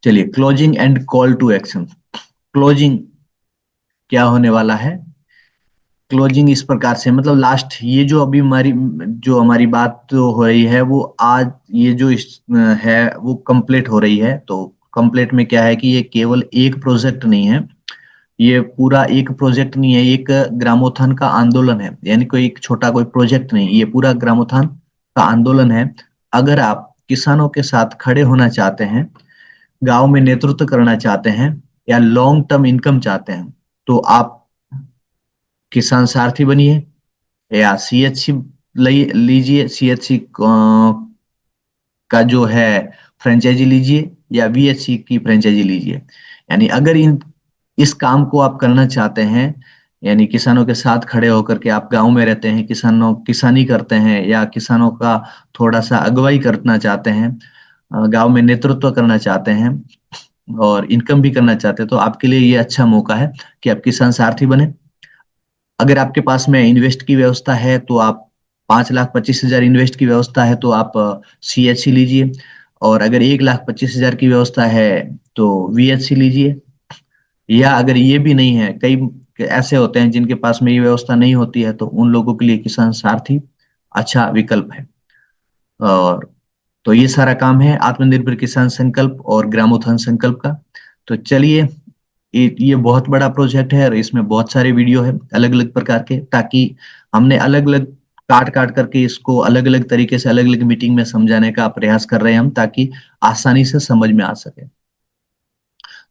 चलिए, closing and call to action. Closing क्या होने वाला है? क्लोजिंग इस प्रकार से, मतलब लास्ट ये जो हमारी बात तो हो रही है वो आज ये जो है वो कंप्लीट हो रही है। तो कंप्लीट में क्या है कि ये केवल एक प्रोजेक्ट नहीं है, ये पूरा एक प्रोजेक्ट नहीं है, एक ग्रामोत्थान का आंदोलन है। यानी कोई एक छोटा कोई प्रोजेक्ट नहीं, ये पूरा ग्रामोत्थान का आंदोलन है। अगर आप किसानों के साथ खड़े होना चाहते हैं, गांव में नेतृत्व करना चाहते हैं या लॉन्ग टर्म इनकम चाहते हैं, तो आप किसान सारथी बनिए या सीएचसी लीजिए, सीएचसी का जो है फ्रेंचाइजी लीजिए या वीएचसी की फ्रेंचाइजी लीजिए। यानी अगर इन इस काम को आप करना चाहते हैं, यानी किसानों के साथ खड़े होकर के आप गांव में रहते हैं, किसानी करते हैं या किसानों का थोड़ा सा अगुवाई करना चाहते हैं, गांव में नेतृत्व करना चाहते हैं और इनकम भी करना चाहते हैं, तो आपके लिए ये अच्छा मौका है कि आप किसान सारथी बने। अगर आपके पास में इन्वेस्ट की व्यवस्था है तो आप 5,25,000 इन्वेस्ट की व्यवस्था है तो आप सीएचसी लीजिए। और अगर 1,25,000 की व्यवस्था है तो वीएचसी लीजिए। या अगर ये भी नहीं है, कई ऐसे होते हैं जिनके पास में ये व्यवस्था नहीं होती है, तो उन लोगों के लिए किसान सारथी अच्छा विकल्प है। और तो ये सारा काम है आत्मनिर्भर किसान संकल्प और ग्रामोत्थान संकल्प का। तो चलिए, ये बहुत बड़ा प्रोजेक्ट है और इसमें बहुत सारे वीडियो है अलग अलग प्रकार के, ताकि हमने अलग अलग काट काट करके इसको अलग अलग तरीके से अलग अलग मीटिंग में समझाने का प्रयास कर रहे हैं हम, ताकि आसानी से समझ में आ सके।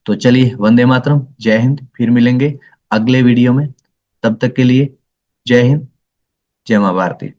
तो चलिए, वंदे मातरम, जय हिंद, फिर मिलेंगे अगले वीडियो में। तब तक के लिए जय हिंद, जय मां भारती।